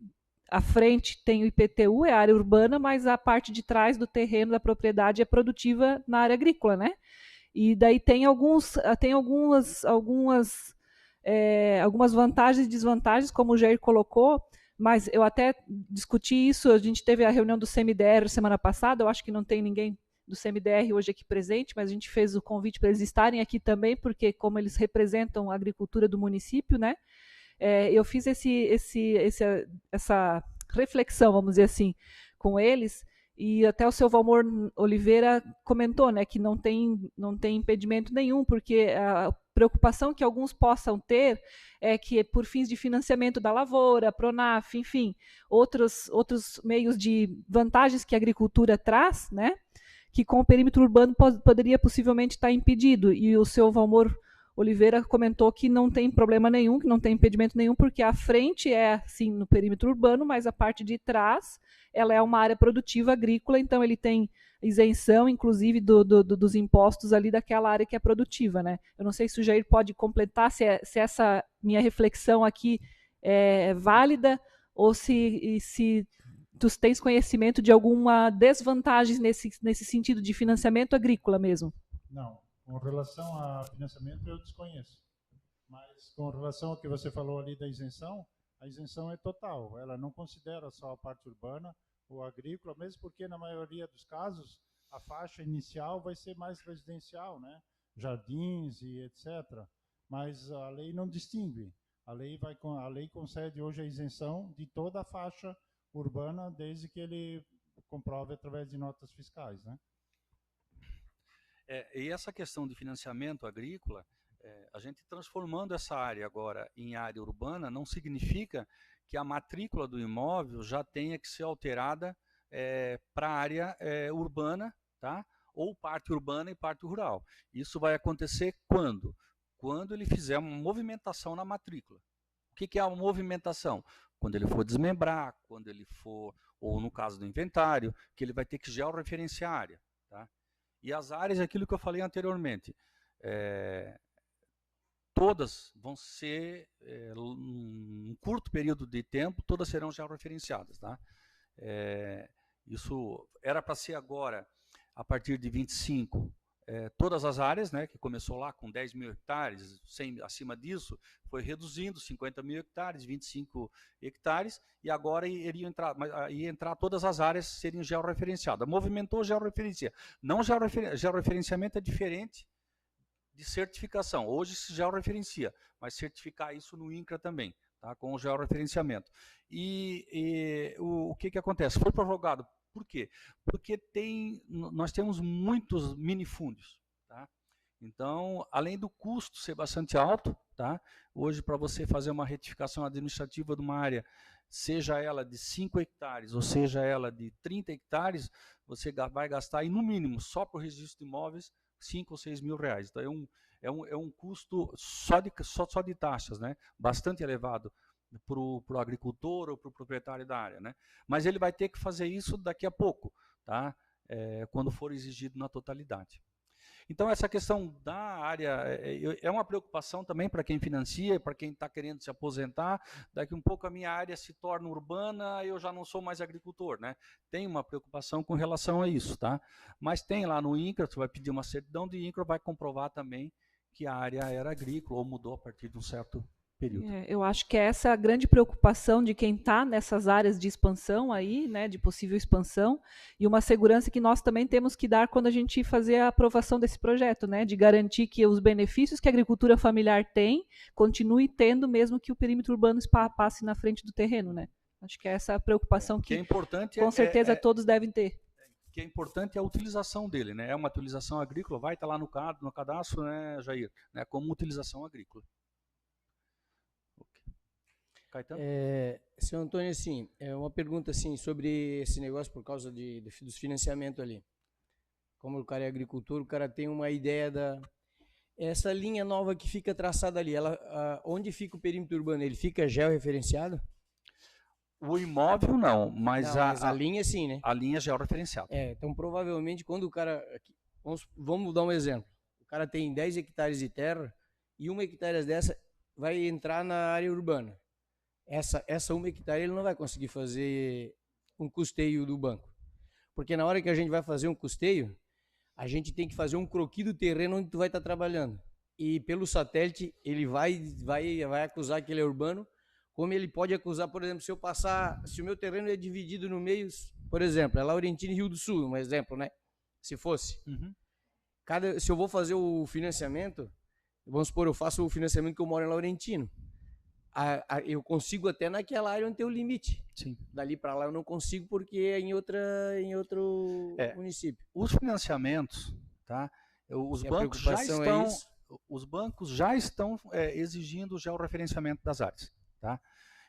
à frente tem o IPTU, é a área urbana, mas a parte de trás do terreno da propriedade é produtiva na área agrícola, né? E daí tem algumas vantagens e desvantagens, como o Jair colocou, mas eu até discuti isso, a gente teve a reunião do CMDR semana passada, eu acho que não tem ninguém do CMDR hoje aqui presente, mas a gente fez o convite para eles estarem aqui também, porque como eles representam a agricultura do município, né, eu fiz essa reflexão, vamos dizer assim, com eles, e até o seu Valmor Oliveira comentou, né, que não tem impedimento nenhum, porque a preocupação que alguns possam ter é que, por fins de financiamento da lavoura, Pronaf, enfim, outros meios de vantagens que a agricultura traz, né, que com o perímetro urbano poderia possivelmente estar impedido. E o seu Valmor Oliveira comentou que não tem problema nenhum, que não tem impedimento nenhum, porque a frente é, sim, no perímetro urbano, mas a parte de trás, ela é uma área produtiva agrícola, então ele tem isenção, inclusive, dos impostos ali daquela área que é produtiva, né? Eu não sei se o Jair pode completar se essa minha reflexão aqui é válida, ou se tu tens conhecimento de alguma desvantagem nesse sentido de financiamento agrícola mesmo. Não. Com relação a financiamento, eu desconheço. Mas com relação ao que você falou ali da isenção, a isenção é total. Ela não considera só a parte urbana ou agrícola, mesmo porque, na maioria dos casos, a faixa inicial vai ser mais residencial, né? Jardins e etc. Mas a lei não distingue. A lei concede hoje a isenção de toda a faixa urbana, desde que ele comprove através de notas fiscais, né? E essa questão de financiamento agrícola, a gente transformando essa área agora em área urbana, não significa que a matrícula do imóvel já tenha que ser alterada para a área urbana, tá? Ou parte urbana e parte rural. Isso vai acontecer quando? Quando ele fizer uma movimentação na matrícula. O que é a movimentação? Quando ele for desmembrar, quando ele for, ou no caso do inventário, que ele vai ter que georreferenciar a área. Tá? E as áreas, aquilo que eu falei anteriormente, todas vão ser, num curto período de tempo, todas serão georreferenciadas. Tá? Isso era para ser agora, a partir de 25, todas as áreas, né, que começou lá com 10 mil hectares, 100, acima disso, foi reduzindo, 50 mil hectares, 25 hectares, e agora ia entrar todas as áreas seriam georreferenciadas. Movimentou, georreferencia. Não georreferenciamento é diferente de certificação. Hoje se georreferencia, mas certificar isso no INCRA também, tá, com o georreferenciamento. O que acontece? Foi prorrogado. Por quê? Porque nós temos muitos minifúndios. Tá? Então, além do custo ser bastante alto, tá? Hoje, para você fazer uma retificação administrativa de uma área, seja ela de 5 hectares ou seja ela de 30 hectares, você vai gastar, no mínimo, só para o registro de imóveis, 5 ou 6 mil reais. Então, é um custo só de taxas, né? Bastante elevado para o agricultor ou para o proprietário da área, né? Mas ele vai ter que fazer isso daqui a pouco, tá? Quando for exigido na totalidade. Então, essa questão da área é uma preocupação também para quem financia, para quem está querendo se aposentar. Daqui um pouco a minha área se torna urbana, eu já não sou mais agricultor, né? Tem uma preocupação com relação a isso, tá? Mas tem lá no INCRA, você vai pedir uma certidão de INCRA, vai comprovar também que a área era agrícola ou mudou a partir de um certo período. Eu acho que essa é a grande preocupação de quem está nessas áreas de expansão aí, né, de possível expansão, e uma segurança que nós também temos que dar quando a gente fazer a aprovação desse projeto, né, de garantir que os benefícios que a agricultura familiar tem, continue tendo, mesmo que o perímetro urbano passe na frente do terreno, né. Acho que é essa a preocupação que é importante, com certeza todos devem ter. Que é importante é a utilização dele, né, é uma utilização agrícola, vai estar lá no cadastro, né, Jair, né, como utilização agrícola. Caetano? Senhor Antônio, assim, uma pergunta assim, sobre esse negócio por causa dos financiamentos ali. Como o cara é agricultor, o cara tem uma ideia da... Essa linha nova que fica traçada ali, onde fica o perímetro urbano? Ele fica georreferenciado? O imóvel não, mas a linha sim, né? A linha georreferenciada. Então provavelmente quando o cara... Vamos dar um exemplo. O cara tem 10 hectares de terra e 1 hectare dessa vai entrar na área urbana. Essa 1 hectare ele não vai conseguir fazer um custeio do banco. Porque na hora que a gente vai fazer um custeio, a gente tem que fazer um croquis do terreno onde tu vai estar trabalhando. E pelo satélite, ele vai acusar que ele é urbano, como ele pode acusar, por exemplo, se o meu terreno é dividido no meio, por exemplo, é Laurentino e Rio do Sul, um exemplo, né? Se fosse. Se eu vou fazer o financiamento, vamos supor, eu faço o financiamento que eu moro em Laurentino. Eu consigo até naquela área onde tem o limite. Sim. Dali para lá eu não consigo porque é em outro município. Os financiamentos, tá? Os bancos já estão exigindo o georreferenciamento das áreas, tá?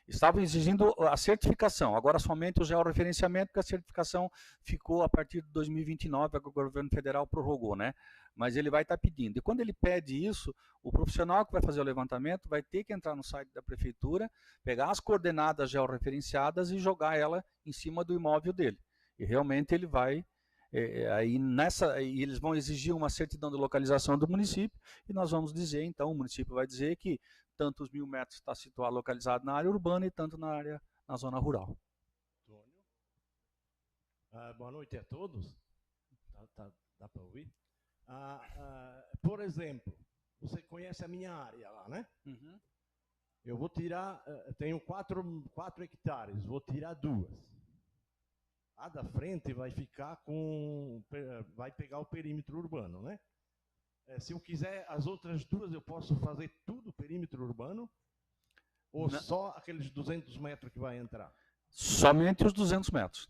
Estavam exigindo a certificação, agora somente o georreferenciamento, porque a certificação ficou a partir de 2029, que o governo federal prorrogou, né? Mas ele vai estar pedindo. E quando ele pede isso, o profissional que vai fazer o levantamento vai ter que entrar no site da prefeitura, pegar as coordenadas georreferenciadas e jogar ela em cima do imóvel dele. E realmente ele vai... eles vão exigir uma certidão de localização do município e nós vamos dizer, então, o município vai dizer que tantos 1000 metros está situado, localizado na área urbana e tanto na zona rural. Antônio, boa noite a todos. Dá para ouvir? Por exemplo, você conhece a minha área lá, né? Eu vou tirar, tenho 4 hectares, vou tirar 2. A da frente vai ficar vai pegar o perímetro urbano, né? Se eu quiser as outras 2, eu posso fazer tudo perímetro urbano? Ou não, só aqueles 200 metros que vai entrar? Somente os 200 metros.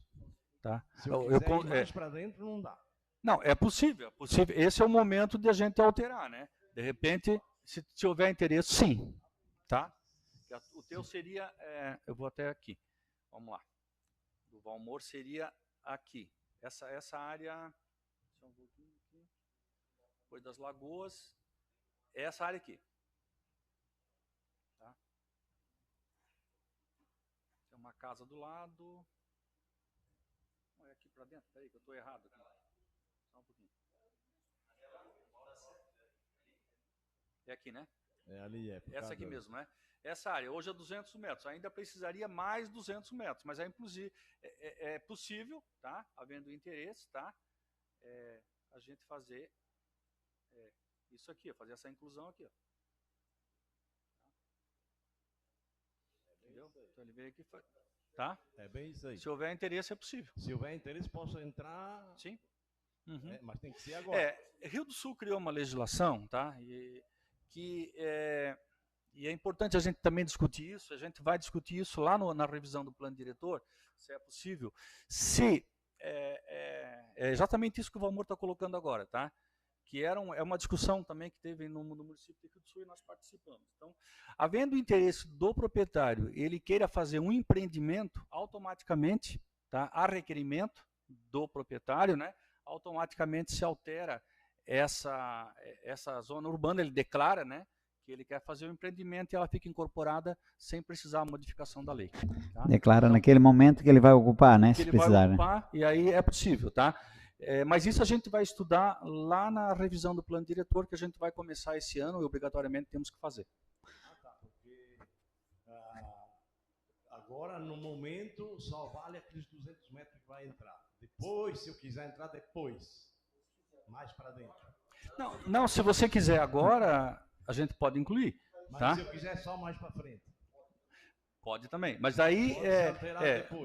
Tá? Se eu quiser ir mais para dentro, não dá. Não, é possível, é possível. Esse é o momento de a gente alterar, né? De repente, se houver interesse, sim. Tá? O teu seria... eu vou até aqui. Vamos lá. Do Valmor seria aqui. Essa área... Deixa eu ver aqui. Depois das Lagoas, essa área aqui. Tá? Tem uma casa do lado. É aqui para dentro, peraí que eu estou errado aqui. Só um pouquinho. É aqui, né? Ali essa aqui mesmo, né? Essa área, hoje é 200 metros, ainda precisaria mais 200 metros, mas é possível, tá? Havendo interesse, tá? A gente fazer... isso aqui, fazer essa inclusão aqui. Ó. Entendeu? Então ele veio aqui, tá? É bem isso aí. Se houver interesse, é possível. Se houver interesse, posso entrar. Sim. Mas tem que ser agora. Rio do Sul criou uma legislação, tá? E é importante a gente também discutir isso. A gente vai discutir isso lá na revisão do plano diretor, se é possível. Se é exatamente isso que o Valmor está colocando agora, tá? Que é uma discussão também que teve no município de Rio do Sul e nós participamos. Então, havendo interesse do proprietário, ele queira fazer um empreendimento, automaticamente, tá, a requerimento do proprietário, né, automaticamente se altera essa zona urbana, ele declara, né, que ele quer fazer o empreendimento e ela fica incorporada sem precisar da modificação da lei. Tá? Declara então, naquele momento que ele vai ocupar, né, se precisar. Vai ocupar, né? E aí é possível, tá? Mas isso a gente vai estudar lá na revisão do plano diretor, que a gente vai começar esse ano e obrigatoriamente temos que fazer. Porque agora, no momento, só vale aqueles 200 metros que vai entrar. Depois, se eu quiser entrar depois, mais para dentro. Não, se você quiser agora, a gente pode incluir. Mas tá? se eu quiser só mais para frente. Pode também, mas aí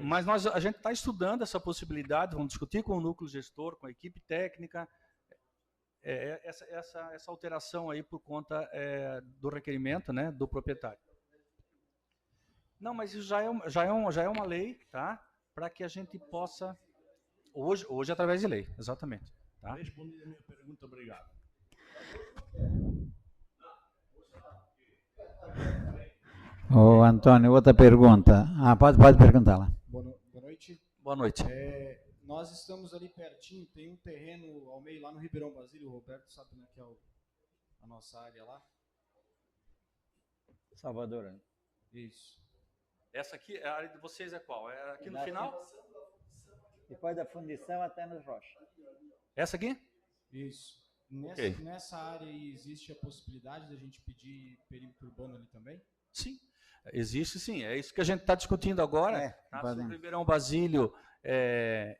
mas a gente está estudando essa possibilidade, vamos discutir com o núcleo gestor, com a equipe técnica, essa alteração aí por conta do requerimento, né, do proprietário. Não, mas isso já é uma lei, tá? Para que a gente possa hoje através de lei, exatamente. Tá? Respondi a minha pergunta, obrigado. Ô, Antônio, outra pergunta. Pode perguntar lá. Boa noite. Boa noite. Nós estamos ali pertinho, tem um terreno ao meio lá no Ribeirão Basílio, o Roberto sabe onde é que é a nossa área lá. Salvador, né? Isso. Essa aqui, a área de vocês é qual? É aqui no final? Depois da fundição até nos rochas. Essa aqui? Isso. Nessa área aí existe a possibilidade da gente pedir perímetro urbano ali também? Sim, existe sim. É isso que a gente está discutindo agora. Tá? Se o Ribeirão Basílio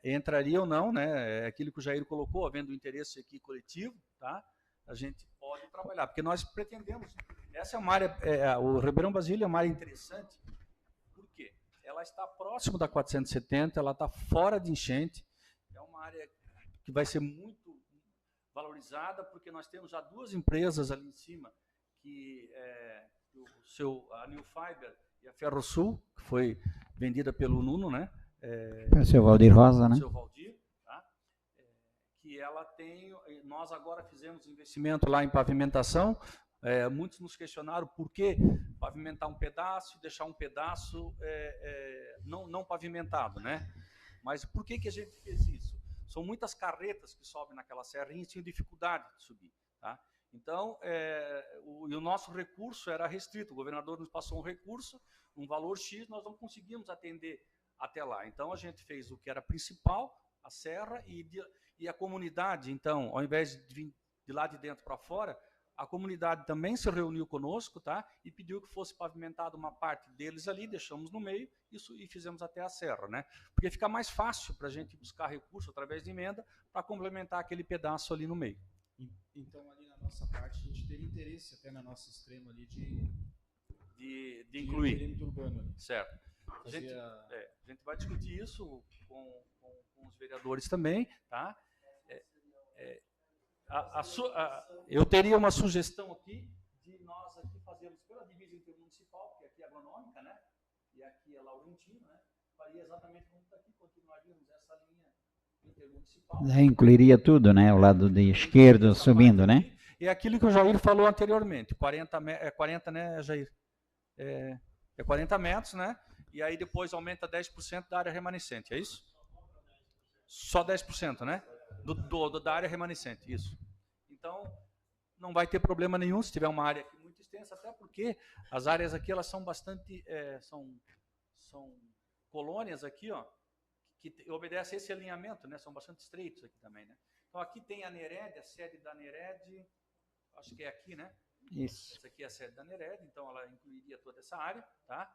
entraria ou não, né? É aquilo que o Jair colocou, havendo interesse aqui coletivo, tá? A gente pode trabalhar, porque nós pretendemos. Essa é uma área, o Ribeirão Basílio é uma área interessante, por quê? Ela está próximo da 470, ela está fora de enchente, é uma área que vai ser muito valorizada, porque nós temos já 2 empresas ali em cima, que a New Fiber e a Ferrosul, que foi vendida pelo Nuno, né? O seu Valdir Rosa, né? O seu Valdir, tá? Que ela tem, nós agora fizemos investimento lá em pavimentação, muitos nos questionaram por que pavimentar um pedaço e deixar um pedaço não pavimentado, né? Mas por que a gente fez isso? São muitas carretas que sobem naquela serra e tinham dificuldade de subir, tá? Então, o nosso recurso era restrito, o governador nos passou um recurso, um valor X, nós não conseguimos atender até lá. Então, a gente fez o que era principal, a serra, e a comunidade, então, ao invés de vir de lá de dentro para fora, a comunidade também se reuniu conosco, tá? E pediu que fosse pavimentada uma parte deles ali, deixamos no meio e fizemos até a serra, né? Porque fica mais fácil para a gente buscar recurso através de emenda para complementar aquele pedaço ali no meio. Então, ali na nossa parte, a gente teria interesse até na nossa extrema ali de incluir. perímetro urbano ali. Certo. A gente vai discutir isso com os vereadores também, tá? Eu teria uma sugestão aqui de nós aqui fazermos pela divisa intermunicipal, porque aqui é agronômica, né? E aqui é Laurentino, né? Faria exatamente como está aqui, continuaríamos essa linha intermunicipal. Incluiria tudo, né? O lado de esquerdo subindo, né? É aquilo que o Jair falou anteriormente, 40, né, Jair? 40 metros, né? E aí depois aumenta 10% da área remanescente, é isso? Só 10%, né? Da área remanescente, isso. Então, não vai ter problema nenhum se tiver uma área aqui muito extensa, até porque as áreas aqui, elas são bastante, são colônias aqui, ó, que obedecem a esse alinhamento, né? São bastante estreitos aqui também, né? Então, aqui tem a Nered, a sede da Nered, acho que é aqui, né? Isso. Essa aqui é a sede da Nered, então ela incluiria toda essa área, tá?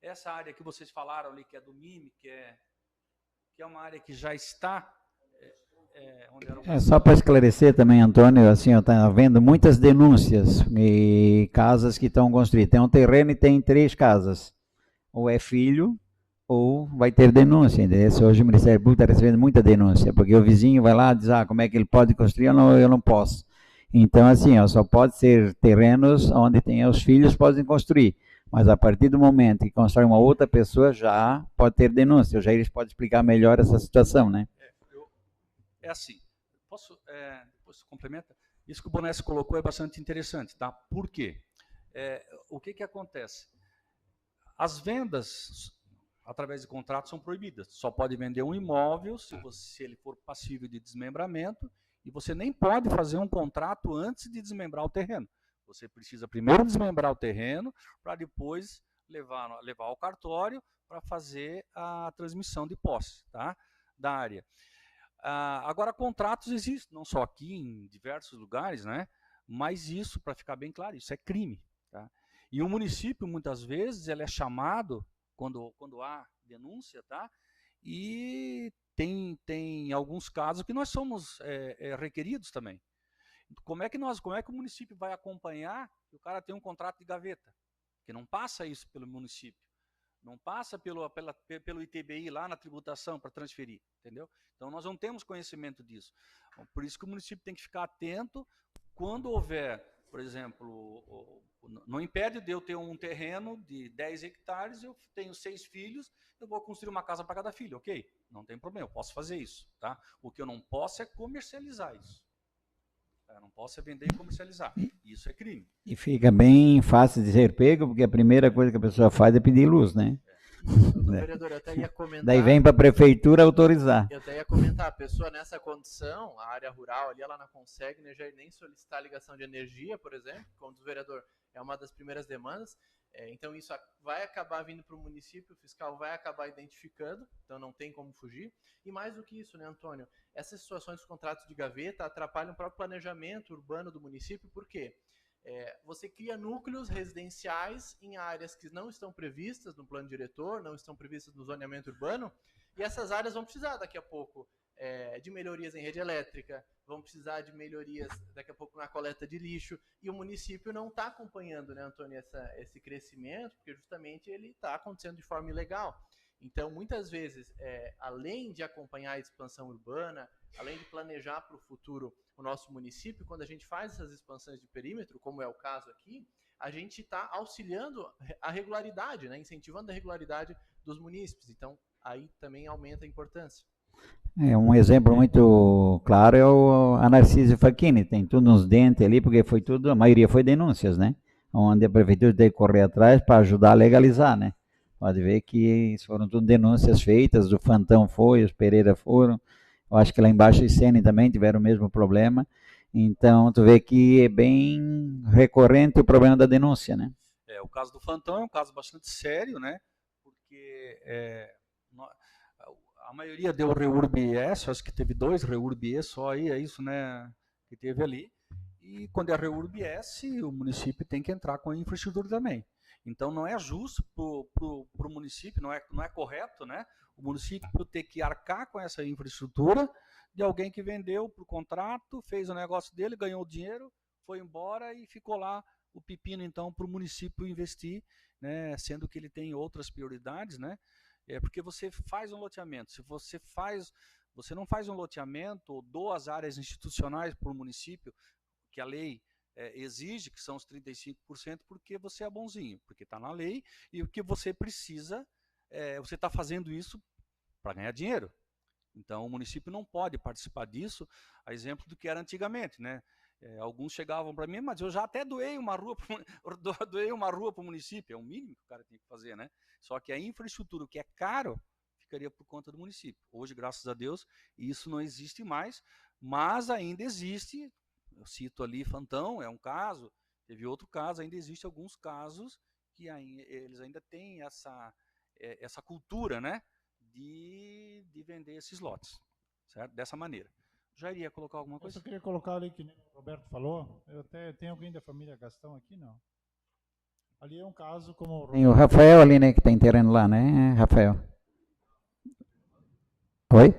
Essa área que vocês falaram ali, que é do MIME, que é uma área que já está... Só para esclarecer também, Antônio, assim, eu estou vendo muitas denúncias e casas que estão construídas. Tem um terreno e tem 3 casas. Ou é filho, ou vai ter denúncia. Entendeu? Hoje o Ministério Público está recebendo muita denúncia, porque o vizinho vai lá e diz, como é que ele pode construir? Eu não posso. Então, assim, só pode ser terrenos onde tem os filhos podem construir. Mas a partir do momento que constrói uma outra pessoa, já pode ter denúncia. O Jair pode explicar melhor essa situação, né? É assim, depois complementa? Isso que o Bonesse colocou é bastante interessante, tá? Por quê? O que acontece? As vendas, através de contratos, são proibidas. Só pode vender um imóvel se ele for passível de desmembramento, e você nem pode fazer um contrato antes de desmembrar o terreno. Você precisa primeiro desmembrar o terreno, para depois levar ao cartório para fazer a transmissão de posse, tá? Da área. Agora, contratos existem, não só aqui, em diversos lugares, né? Mas isso, para ficar bem claro, isso é crime. Tá? E o município, muitas vezes, ele é chamado, quando há denúncia, tá? E tem alguns casos que nós somos requeridos também. Como é que o município vai acompanhar que o cara tem um contrato de gaveta? Porque não passa isso pelo município. Não passa pelo ITBI lá na tributação para transferir, entendeu? Então, nós não temos conhecimento disso. Por isso que o município tem que ficar atento quando houver, por exemplo, não impede de eu ter um terreno de 10 hectares, eu tenho 6 filhos, eu vou construir uma casa para cada filho, ok? Não tem problema, eu posso fazer isso, tá? O que eu não posso é comercializar isso. Tá? Eu não posso vender e comercializar. Isso é crime. E fica bem fácil de ser pego, porque a primeira coisa que a pessoa faz é pedir luz, né? Vereador, eu até ia comentar... Daí vem para a prefeitura autorizar. Eu até ia comentar, a pessoa nessa condição, a área rural ali, ela não consegue, né, já nem solicitar ligação de energia, por exemplo, como diz o vereador, é uma das primeiras demandas. Então isso vai acabar vindo para o município, o fiscal vai acabar identificando, então não tem como fugir. E mais do que isso, né, Antônio? Essas situações dos contratos de gaveta atrapalham o próprio planejamento urbano do município, por quê? Você cria núcleos residenciais em áreas que não estão previstas no plano diretor, não estão previstas no zoneamento urbano, e essas áreas vão precisar daqui a pouco de melhorias em rede elétrica, vão precisar de melhorias daqui a pouco na coleta de lixo, e o município não está acompanhando, né, Antônio, esse crescimento, porque justamente ele está acontecendo de forma ilegal. Então, muitas vezes, além de acompanhar a expansão urbana, além de planejar para o futuro o nosso município, quando a gente faz essas expansões de perímetro, como é o caso aqui, a gente está auxiliando a regularidade, né, incentivando a regularidade dos munícipes. Então, aí também aumenta a importância. Um exemplo muito claro é a Narciso Facchini, tem tudo nos dentes ali, porque foi tudo, a maioria foi denúncias, né? Onde a prefeitura tem que correr atrás para ajudar a legalizar, né? Pode ver que foram tudo denúncias feitas, o Fantão foi, os Pereira foram, eu acho que lá embaixo em Sene também tiveram o mesmo problema. Então, tu vê que é bem recorrente o problema da denúncia, né? O caso do Fantão é um caso bastante sério, né? Porque a maioria deu REURB-S, acho que teve 2 REURB-S só aí, é isso, né? Que teve ali. E quando é REURB-S, o município tem que entrar com a infraestrutura também. Então, não é justo para o município, não é correto, né? O município ter que arcar com essa infraestrutura de alguém que vendeu por contrato, fez o negócio dele, ganhou o dinheiro, foi embora e ficou lá o pepino, então, para o município investir, né? Sendo que ele tem outras prioridades, né? Porque você faz um loteamento. Se você não faz um loteamento ou doa as áreas institucionais para o município, que a lei exige, que são os 35%, porque você é bonzinho, porque está na lei, e o que você precisa, você está fazendo isso para ganhar dinheiro. Então, o município não pode participar disso, a exemplo do que era antigamente, né? Alguns chegavam para mim, mas eu já até doei uma rua para o município, é o mínimo que o cara tem que fazer, né? Só que a infraestrutura, o que é caro, ficaria por conta do município. Hoje, graças a Deus, isso não existe mais, mas ainda existe. Eu cito ali Fantão, é um caso, teve outro caso, ainda existem alguns casos que eles ainda têm essa cultura, né, de vender esses lotes, certo? Dessa maneira. Já iria colocar alguma coisa? Eu só queria colocar ali, que nem o Roberto falou, tem alguém da família Gastão aqui, não? Ali é um caso como... Tem o Rafael ali, né, que tem terreno lá, né, Rafael? Oi?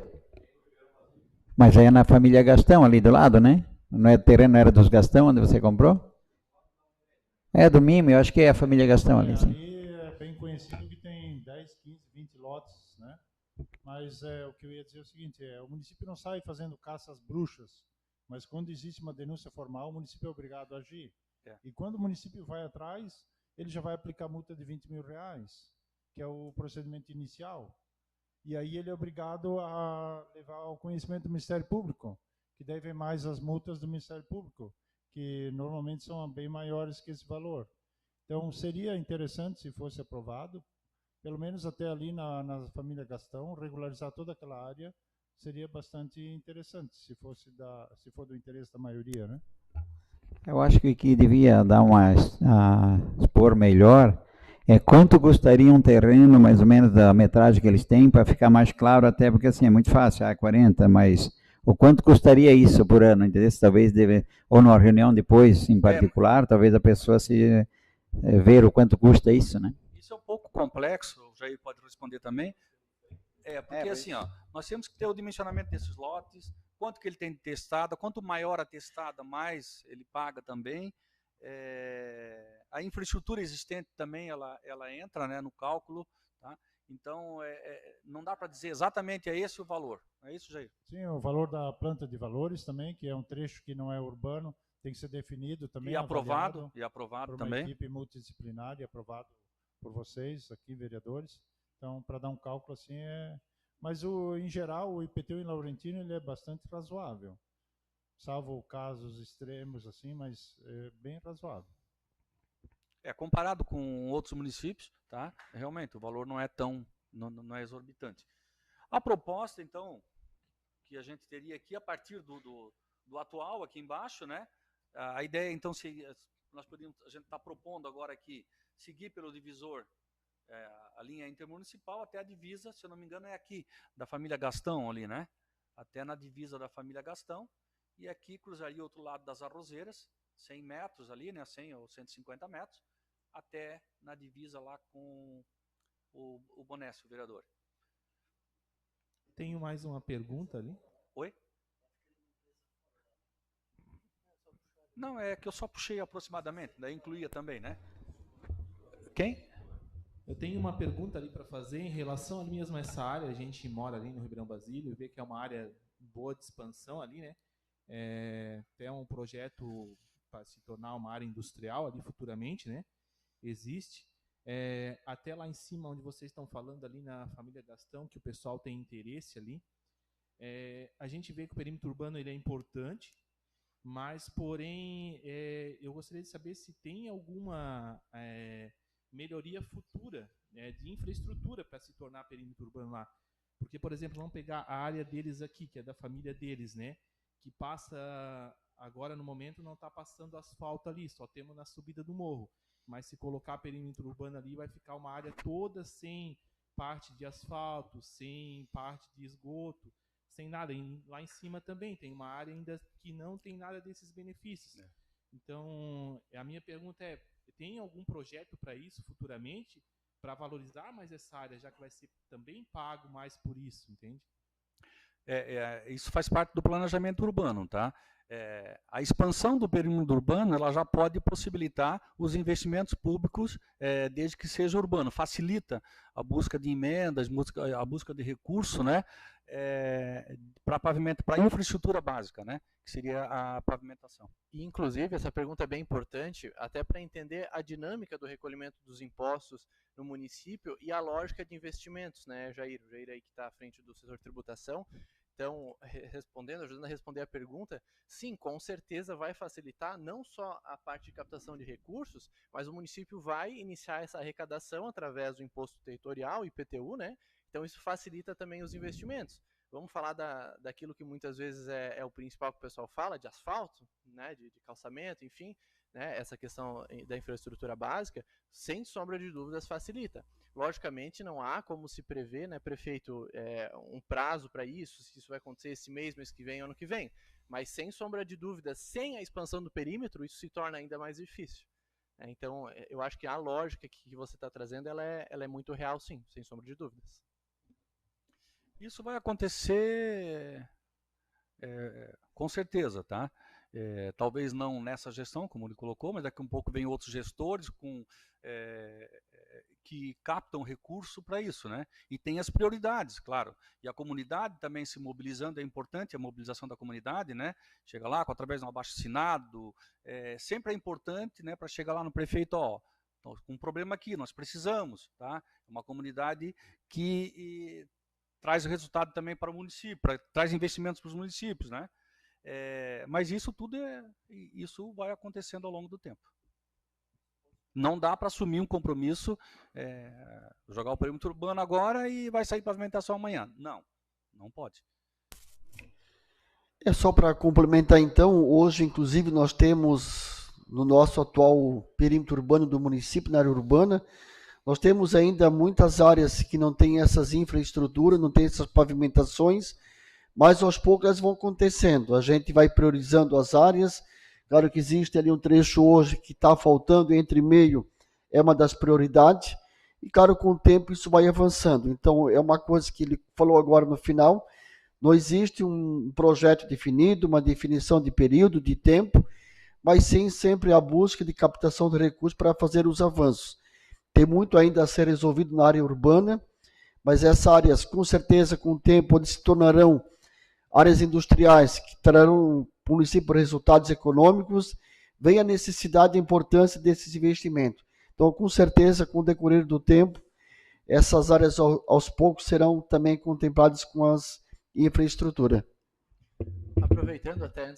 Mas aí é na família Gastão, ali do lado, né? Não é terreno, era dos Gastão, onde você comprou? É do Mime, eu acho que é a família Gastão ali, sim. Ali é bem conhecido que tem 10, 15, 20 lotes, né? Mas o que eu ia dizer é o seguinte, o município não sai fazendo caça às bruxas, mas quando existe uma denúncia formal, o município é obrigado a agir. E quando o município vai atrás, ele já vai aplicar multa de R$20 mil, que é o procedimento inicial. E aí ele é obrigado a levar ao conhecimento do Ministério Público, que daí vem mais as multas do Ministério Público, que normalmente são bem maiores que esse valor. Então, seria interessante, se fosse aprovado, pelo menos até ali na família Gastão, regularizar toda aquela área, seria bastante interessante, se for do interesse da maioria, né? Eu acho que devia dar expor melhor quanto custaria um terreno, mais ou menos da metragem que eles têm, para ficar mais claro, até porque assim é muito fácil, 40, mas o quanto custaria isso por ano, entendeu? Talvez ou numa reunião depois, em particular, talvez a pessoa ver o quanto custa isso, né? Isso é um pouco complexo, o Jair pode responder também. Porque assim, nós temos que ter o dimensionamento desses lotes, quanto que ele tem de testada, quanto maior a testada, mais ele paga também. A infraestrutura existente também, ela entra, né, no cálculo, tá? Então, não dá para dizer exatamente esse o valor. É isso, Jair? Sim, o valor da planta de valores também, que é um trecho que não é urbano, tem que ser definido também. E aprovado por uma também. Equipe multidisciplinar e aprovado por vocês aqui, vereadores. Então, para dar um cálculo assim Mas, em geral, o IPTU em Laurentino ele é bastante razoável. salvo casos extremos assim, mas é bem razoável. Comparado com outros municípios, tá? Realmente o valor não é tão, não é exorbitante. A proposta, então, que a gente teria aqui a partir do atual aqui embaixo, né? A ideia, então, se a gente está propondo agora aqui seguir pelo divisor, a linha intermunicipal até a divisa, se eu não me engano, é aqui da família Gastão ali, né? Até na divisa da família Gastão, e aqui cruzaria o outro lado das Arrozeiras, 100 metros ali, né? 100 ou 150 metros, até na divisa lá com o Bonécio, o vereador. Tenho mais uma pergunta ali. Oi? Não, é que eu só puxei aproximadamente, daí incluía também, né? Quem? Eu tenho uma pergunta ali para fazer em relação a mesmo essa área. A gente mora ali no Ribeirão Basílio, vê que é uma área boa de expansão ali, né? Tem um projeto para se tornar uma área industrial ali futuramente, né? Existe. Até lá em cima, onde vocês estão falando ali na família Gastão, que o pessoal tem interesse ali, a gente vê que o perímetro urbano ele é importante, mas, porém, eu gostaria de saber se tem alguma melhoria futura, né, de infraestrutura para se tornar perímetro urbano lá. Porque, por exemplo, vamos pegar a área deles aqui, que é da família deles, né, que passa, agora no momento não está passando asfalto ali, só temos na subida do morro. Mas se colocar perímetro urbano ali, vai ficar uma área toda sem parte de asfalto, sem parte de esgoto, sem nada. E lá em cima também tem uma área ainda que não tem nada desses benefícios. Então, a minha pergunta é, tem algum projeto para isso futuramente, para valorizar mais essa área, já que vai ser também pago mais por isso, entende? Isso faz parte do planejamento urbano, tá? A expansão do perímetro urbano, ela já pode possibilitar os investimentos públicos, desde que seja urbano, facilita a busca de emendas, a busca de recurso, né, para pavimento, para infraestrutura básica, né, que seria a pavimentação. E, inclusive, essa pergunta é bem importante, até para entender a dinâmica do recolhimento dos impostos no município e a lógica de investimentos, né, Jair? O Jair aí que está à frente do setor de tributação. Então, ajudando a responder a pergunta, sim, com certeza vai facilitar não só a parte de captação de recursos, mas o município vai iniciar essa arrecadação através do imposto territorial, IPTU, né? Então isso facilita também os investimentos. Vamos falar daquilo que muitas vezes é o principal que o pessoal fala, de asfalto, né? de calçamento, enfim, né? Essa questão da infraestrutura básica, sem sombra de dúvidas, facilita. Logicamente, não há como se prever, né, prefeito, um prazo para isso, se isso vai acontecer esse mês que vem ou ano que vem. Mas, sem sombra de dúvida, sem a expansão do perímetro, isso se torna ainda mais difícil. Então, eu acho que a lógica que você está trazendo, ela é muito real, sim, sem sombra de dúvidas. Isso vai acontecer com certeza, tá? Talvez não nessa gestão, como ele colocou, mas daqui a um pouco vem outros gestores que captam recurso para isso, né? E tem as prioridades, claro. E a comunidade também se mobilizando, é importante a mobilização da comunidade, né? Chega lá através de um abaixo-assinado, sempre é importante, né? Para chegar lá no prefeito, ó, com um problema aqui, nós precisamos, tá? É uma comunidade que traz resultado também para o município, traz investimentos para os municípios, né? Mas isso tudo isso vai acontecendo ao longo do tempo. Não dá para assumir um compromisso, jogar o perímetro urbano agora e vai sair pavimentação amanhã. Não pode. Só para complementar então, hoje inclusive nós temos no nosso atual perímetro urbano do município, na área urbana, nós temos ainda muitas áreas que não têm essas infraestruturas, não têm essas pavimentações, mas aos poucos elas vão acontecendo. A gente vai priorizando as áreas. Claro que existe ali um trecho hoje que está faltando entre meio, é uma das prioridades, e claro, com o tempo isso vai avançando. Então, é uma coisa que ele falou agora no final, não existe um projeto definido, uma definição de período, de tempo, mas sim sempre a busca de captação de recursos para fazer os avanços. Tem muito ainda a ser resolvido na área urbana, mas essas áreas, com certeza, com o tempo, onde se tornarão áreas industriais que trarão para o município resultados econômicos, vem a necessidade e a importância desses investimentos. Então, com certeza, com o decorrer do tempo, essas áreas aos poucos serão também contempladas com as infraestrutura. Aproveitando até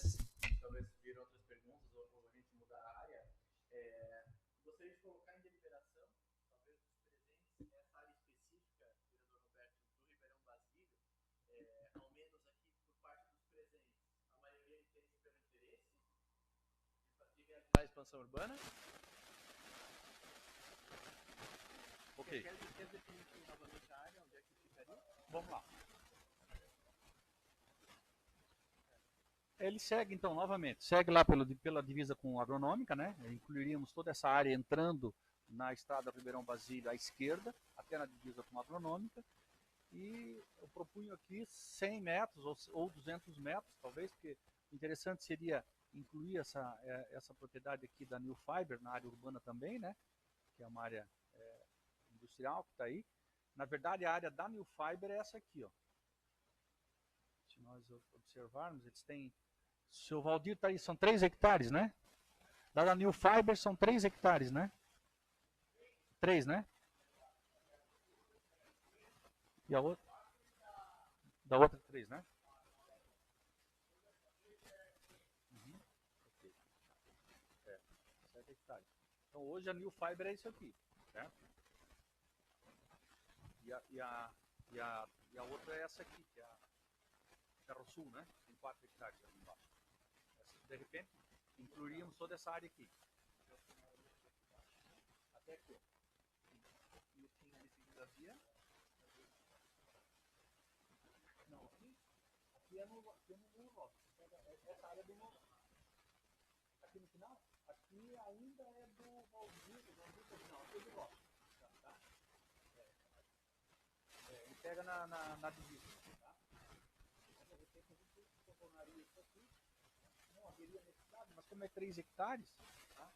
expansão urbana? Ok. Quer definir novamente a área? Onde é que ficaria? Vamos lá. Ele segue, então, novamente, segue lá pela divisa com a agronômica, né? Incluiríamos toda essa área entrando na estrada Ribeirão Basílio à esquerda, até na divisa com a agronômica. E eu propunho aqui 100 metros ou 200 metros, talvez, porque o interessante seria incluir essa propriedade aqui da New Fiber na área urbana também, né? Que é uma área industrial que está aí. Na verdade, a área da New Fiber é essa aqui, ó. Se nós observarmos, eles têm... O seu Valdir está aí, são 3 hectares, né? Da New Fiber são 3 hectares, né? 3, né? E a outra? Da outra 3, né? Uhum. Okay. 7 hectares. Então hoje a New Fiber é isso aqui, certo? E a outra é essa aqui, que é a Ferro Sul, né? Tem 4 hectares ali embaixo. De repente, incluiríamos toda essa área aqui. Até aqui. E tinha definida a via. Não, aqui é no norte. Essa área é do norte. Aqui no final, aqui ainda é do Valdir, não, aqui é do norte. Tá? Ele pega na divisa. Tá? De repente a gente contornaria isso aqui. Não haveria necessidade, mas como é 3 hectares, tá?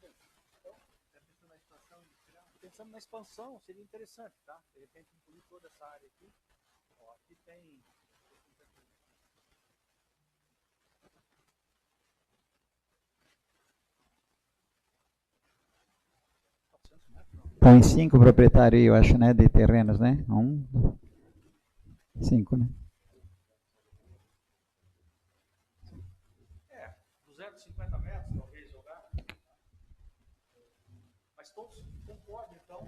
Bem, então, pensando na expansão industrial, pensando na expansão, seria interessante, tá? De repente incluir toda essa área aqui. Ó, aqui tem... Põe 5 proprietários, eu acho, né, de terrenos, né? 5, né? 250 metros, talvez, jogar. Mas todos concordam, então.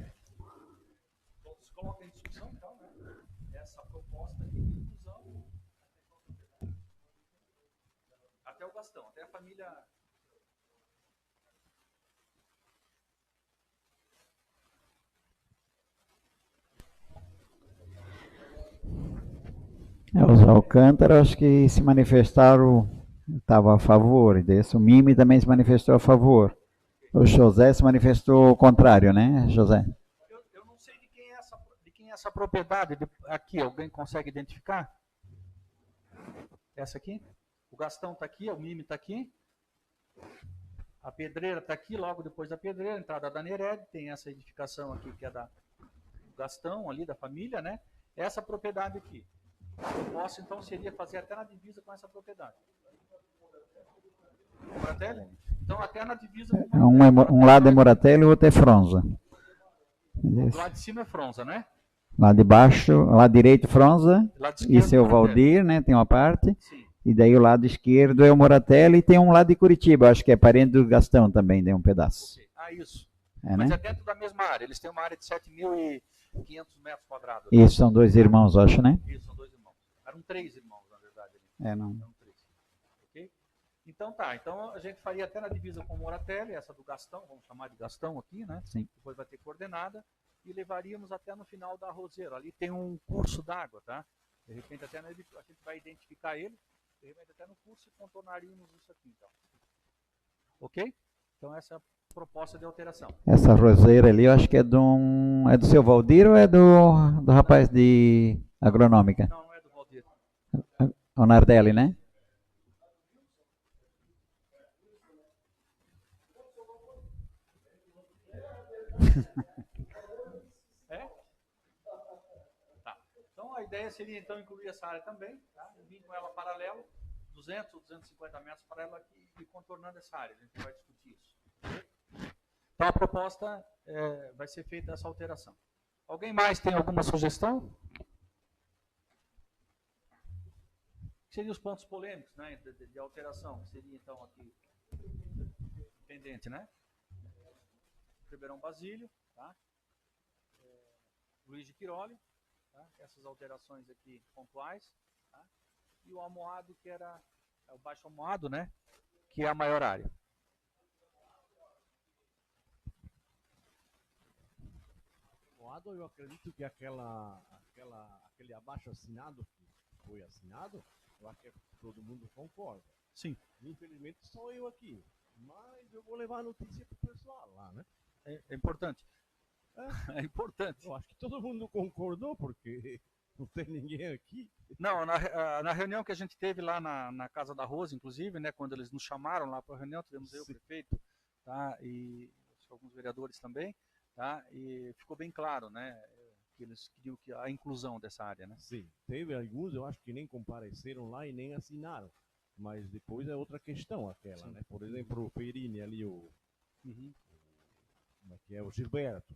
Todos colocam em discussão, então, né? Essa proposta de inclusão até o Gastão, até a família. Os Alcântara, acho que se manifestaram, estava a favor desse. O Mimi também se manifestou a favor. O José se manifestou o contrário, né, José? Eu não sei de quem é essa propriedade. Aqui, alguém consegue identificar? Essa aqui? O Gastão está aqui, o Mimi está aqui. A pedreira está aqui, logo depois da pedreira, a entrada da Nered. Tem essa edificação aqui que é da Gastão, ali da família, né? Essa propriedade aqui. Eu posso, então, seria fazer até na divisa com essa propriedade. Moratelli? Então, até na divisa com um lado é Moratelli e o outro é Fronza. Do lado de cima é Fronza, né? Lá de baixo, lá direito Fronza, e seu Valdir, né? Tem uma parte. Sim. E daí o lado esquerdo é o Moratelli e tem um lado de Curitiba, acho que é parente do Gastão também, tem um pedaço. Okay. Ah, isso. Mas é dentro da mesma área. Eles têm uma área de 7.500 metros quadrados. Isso, são 2 irmãos, acho, né? Isso, são 2 irmãos. Eram 3 irmãos, na verdade. Não. Eram 3. Ok? Então tá. Então a gente faria até na divisa com o Moratelli, essa do Gastão, vamos chamar de Gastão aqui, né? Sim. Depois vai ter coordenada. E levaríamos até no final da Roseira. Ali tem um curso d'água, tá? De repente até a gente vai identificar ele. De repente até no curso e contornaríamos isso aqui, então. Ok? Então essa é a proposta de alteração. Essa roseira ali, eu acho que é do seu Valdir ou é do rapaz de agronômica? Não é do Valdir. O Nardelli, né? É? Tá. Então a ideia seria então incluir essa área também, tá? Vir com ela paralelo, 200 ou 250 metros paralelo aqui e contornando essa área. A gente vai discutir isso. Então a proposta vai ser feita essa alteração. Alguém mais tem alguma sugestão? Que seriam os pontos polêmicos, né, de alteração? Que seria então aqui pendente, né? Ribeirão Basílio, tá? Luiz de Quiroli, tá? Essas alterações aqui pontuais, tá? E o Amoado, que era o Baixo Amoado, né? Que é a maior área. eu acredito que aquele abaixo-assinado que foi assinado, eu acho que todo mundo concorda. Sim. Infelizmente, só eu aqui. Mas eu vou levar a notícia para o pessoal lá, né? É importante. É importante. Eu acho que todo mundo concordou, porque não tem ninguém aqui. Não, na reunião que a gente teve lá na Casa da Rosa, inclusive, né, quando eles nos chamaram lá para a reunião, tivemos eu, o prefeito, tá, e alguns vereadores também, tá, e ficou bem claro, né, que eles queriam a inclusão dessa área, né? Sim, teve alguns, eu acho que nem compareceram lá e nem assinaram, mas depois é outra questão aquela, né? Por exemplo, o Perini ali, como é que é, o Gilberto.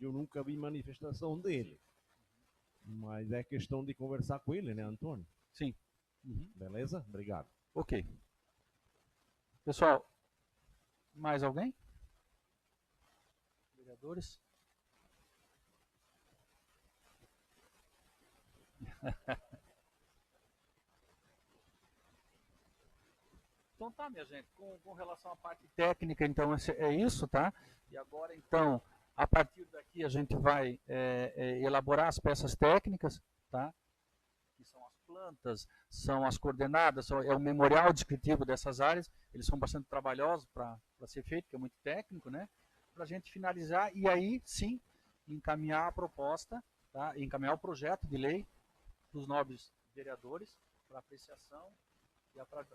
Eu nunca vi manifestação dele, mas é questão de conversar com ele, né, Antônio? Sim. Beleza? Obrigado. Ok. Pessoal, mais alguém? Vereadores? Então tá, minha gente, com relação à parte técnica, então é isso, tá? E agora, então, a partir daqui a gente vai elaborar as peças técnicas, tá? Que são as plantas, são as coordenadas, é o memorial descritivo dessas áreas, eles são bastante trabalhosos para ser feito, que é muito técnico, né? Para a gente finalizar e aí, sim, encaminhar a proposta, tá? Encaminhar o projeto de lei dos nobres vereadores para apreciação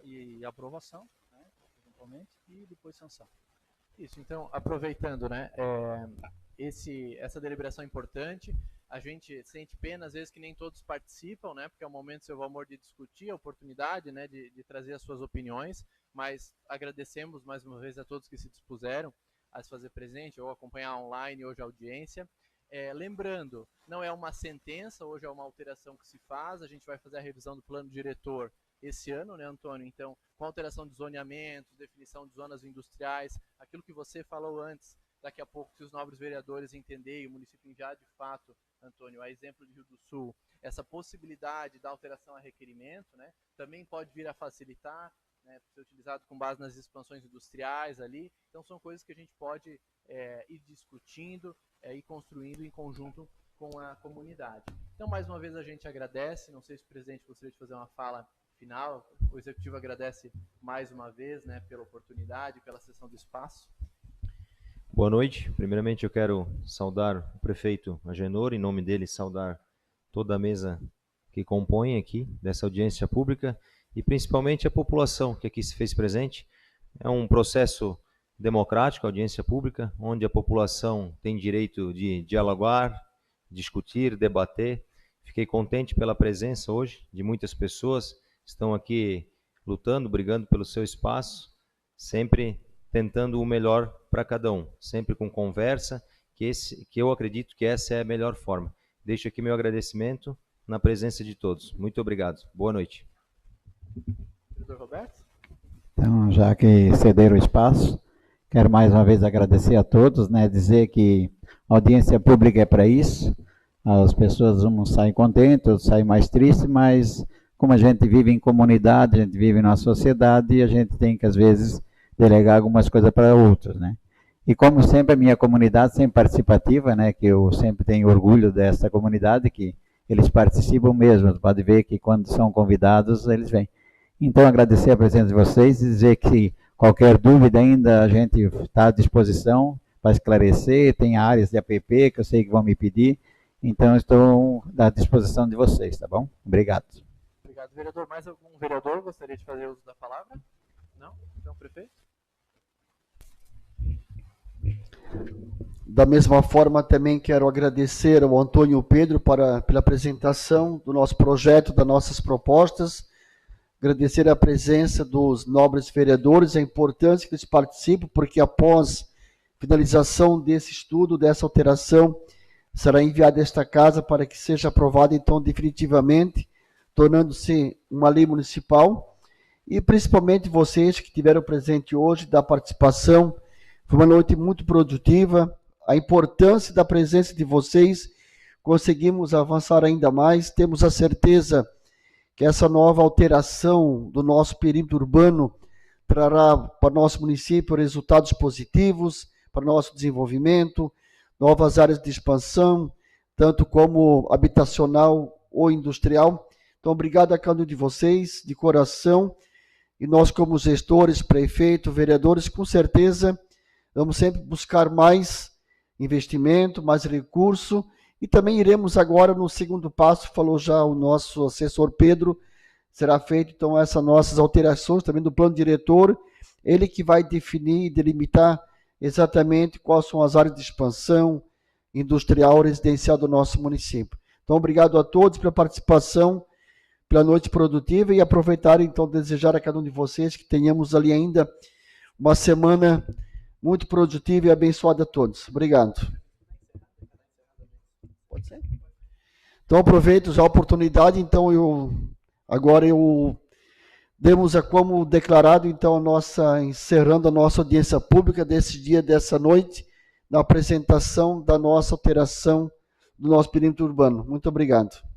e aprovação, né, eventualmente, e depois sanção. Isso, então, aproveitando, né, essa deliberação é importante, a gente sente pena, às vezes, que nem todos participam, né, porque é o momento, seu Valmor, de discutir, a oportunidade, né, de trazer as suas opiniões, mas agradecemos mais uma vez a todos que se dispuseram a se fazer presente ou acompanhar online hoje a audiência. Lembrando, não é uma sentença, hoje é uma alteração que se faz, a gente vai fazer a revisão do plano diretor esse ano, né, Antônio? Então, com alteração de zoneamentos, definição de zonas industriais, aquilo que você falou antes, daqui a pouco, se os nobres vereadores entenderem, o município já de fato, Antônio, a exemplo de Rio do Sul, essa possibilidade da alteração a requerimento, né, também pode vir a facilitar, né, ser utilizado com base nas expansões industriais ali. Então, são coisas que a gente pode ir discutindo e construindo em conjunto com a comunidade. Então, mais uma vez, a gente agradece. Não sei se o presidente gostaria de fazer uma fala final. O executivo agradece mais uma vez, né, pela oportunidade, pela cessão do espaço. Boa noite. Primeiramente, eu quero saudar o prefeito Agenor, em nome dele, saudar toda a mesa que compõe aqui dessa audiência pública e principalmente a população que aqui se fez presente. É um processo democrático, audiência pública, onde a população tem direito de dialogar, discutir, debater. Fiquei contente pela presença hoje de muitas pessoas que estão aqui lutando, brigando pelo seu espaço, sempre tentando o melhor para cada um, sempre com conversa, que eu acredito que essa é a melhor forma. Deixo aqui meu agradecimento na presença de todos. Muito obrigado. Boa noite. Doutor Roberto? Então, já que cederam o espaço, quero mais uma vez agradecer a todos, né, dizer que a audiência pública é para isso, as pessoas uns saem contentes, outros saem mais tristes, mas como a gente vive em comunidade, a gente vive na sociedade, e a gente tem que, às vezes, delegar algumas coisas para outros, né. E como sempre, a minha comunidade sempre participativa, né, que eu sempre tenho orgulho dessa comunidade, que eles participam mesmo, pode ver que quando são convidados, eles vêm. Então, agradecer a presença de vocês e dizer que qualquer dúvida ainda a gente está à disposição para esclarecer, tem áreas de APP que eu sei que vão me pedir, então estou à disposição de vocês, tá bom? Obrigado. Obrigado, vereador. Mais algum vereador gostaria de fazer uso da palavra? Não? Então, prefeito? Da mesma forma, também quero agradecer ao Antônio e ao Pedro pela apresentação do nosso projeto, das nossas propostas, agradecer a presença dos nobres vereadores, a importância que eles participam, porque após finalização desse estudo, dessa alteração, será enviada a esta casa para que seja aprovada, então, definitivamente, tornando-se uma lei municipal, e principalmente vocês que tiveram presente hoje, da participação. Foi uma noite muito produtiva, a importância da presença de vocês, conseguimos avançar ainda mais, temos a certeza que essa nova alteração do nosso perímetro urbano trará para o nosso município resultados positivos, para o nosso desenvolvimento, novas áreas de expansão, tanto como habitacional ou industrial. Então, obrigado a cada um de vocês, de coração, e nós como gestores, prefeito, vereadores, com certeza vamos sempre buscar mais investimento, mais recurso, e também iremos agora no segundo passo, falou já o nosso assessor Pedro, será feito então essas nossas alterações também do plano diretor, ele que vai definir e delimitar exatamente quais são as áreas de expansão industrial residencial do nosso município. Então, obrigado a todos pela participação, pela noite produtiva, e aproveitar então desejar a cada um de vocês que tenhamos ali ainda uma semana muito produtiva e abençoada a todos. Obrigado. Pode ser? Então, aproveito já a oportunidade, então agora demos como declarado, então, encerrando a nossa audiência pública desse dia, dessa noite, na apresentação da nossa alteração do nosso perímetro urbano. Muito obrigado.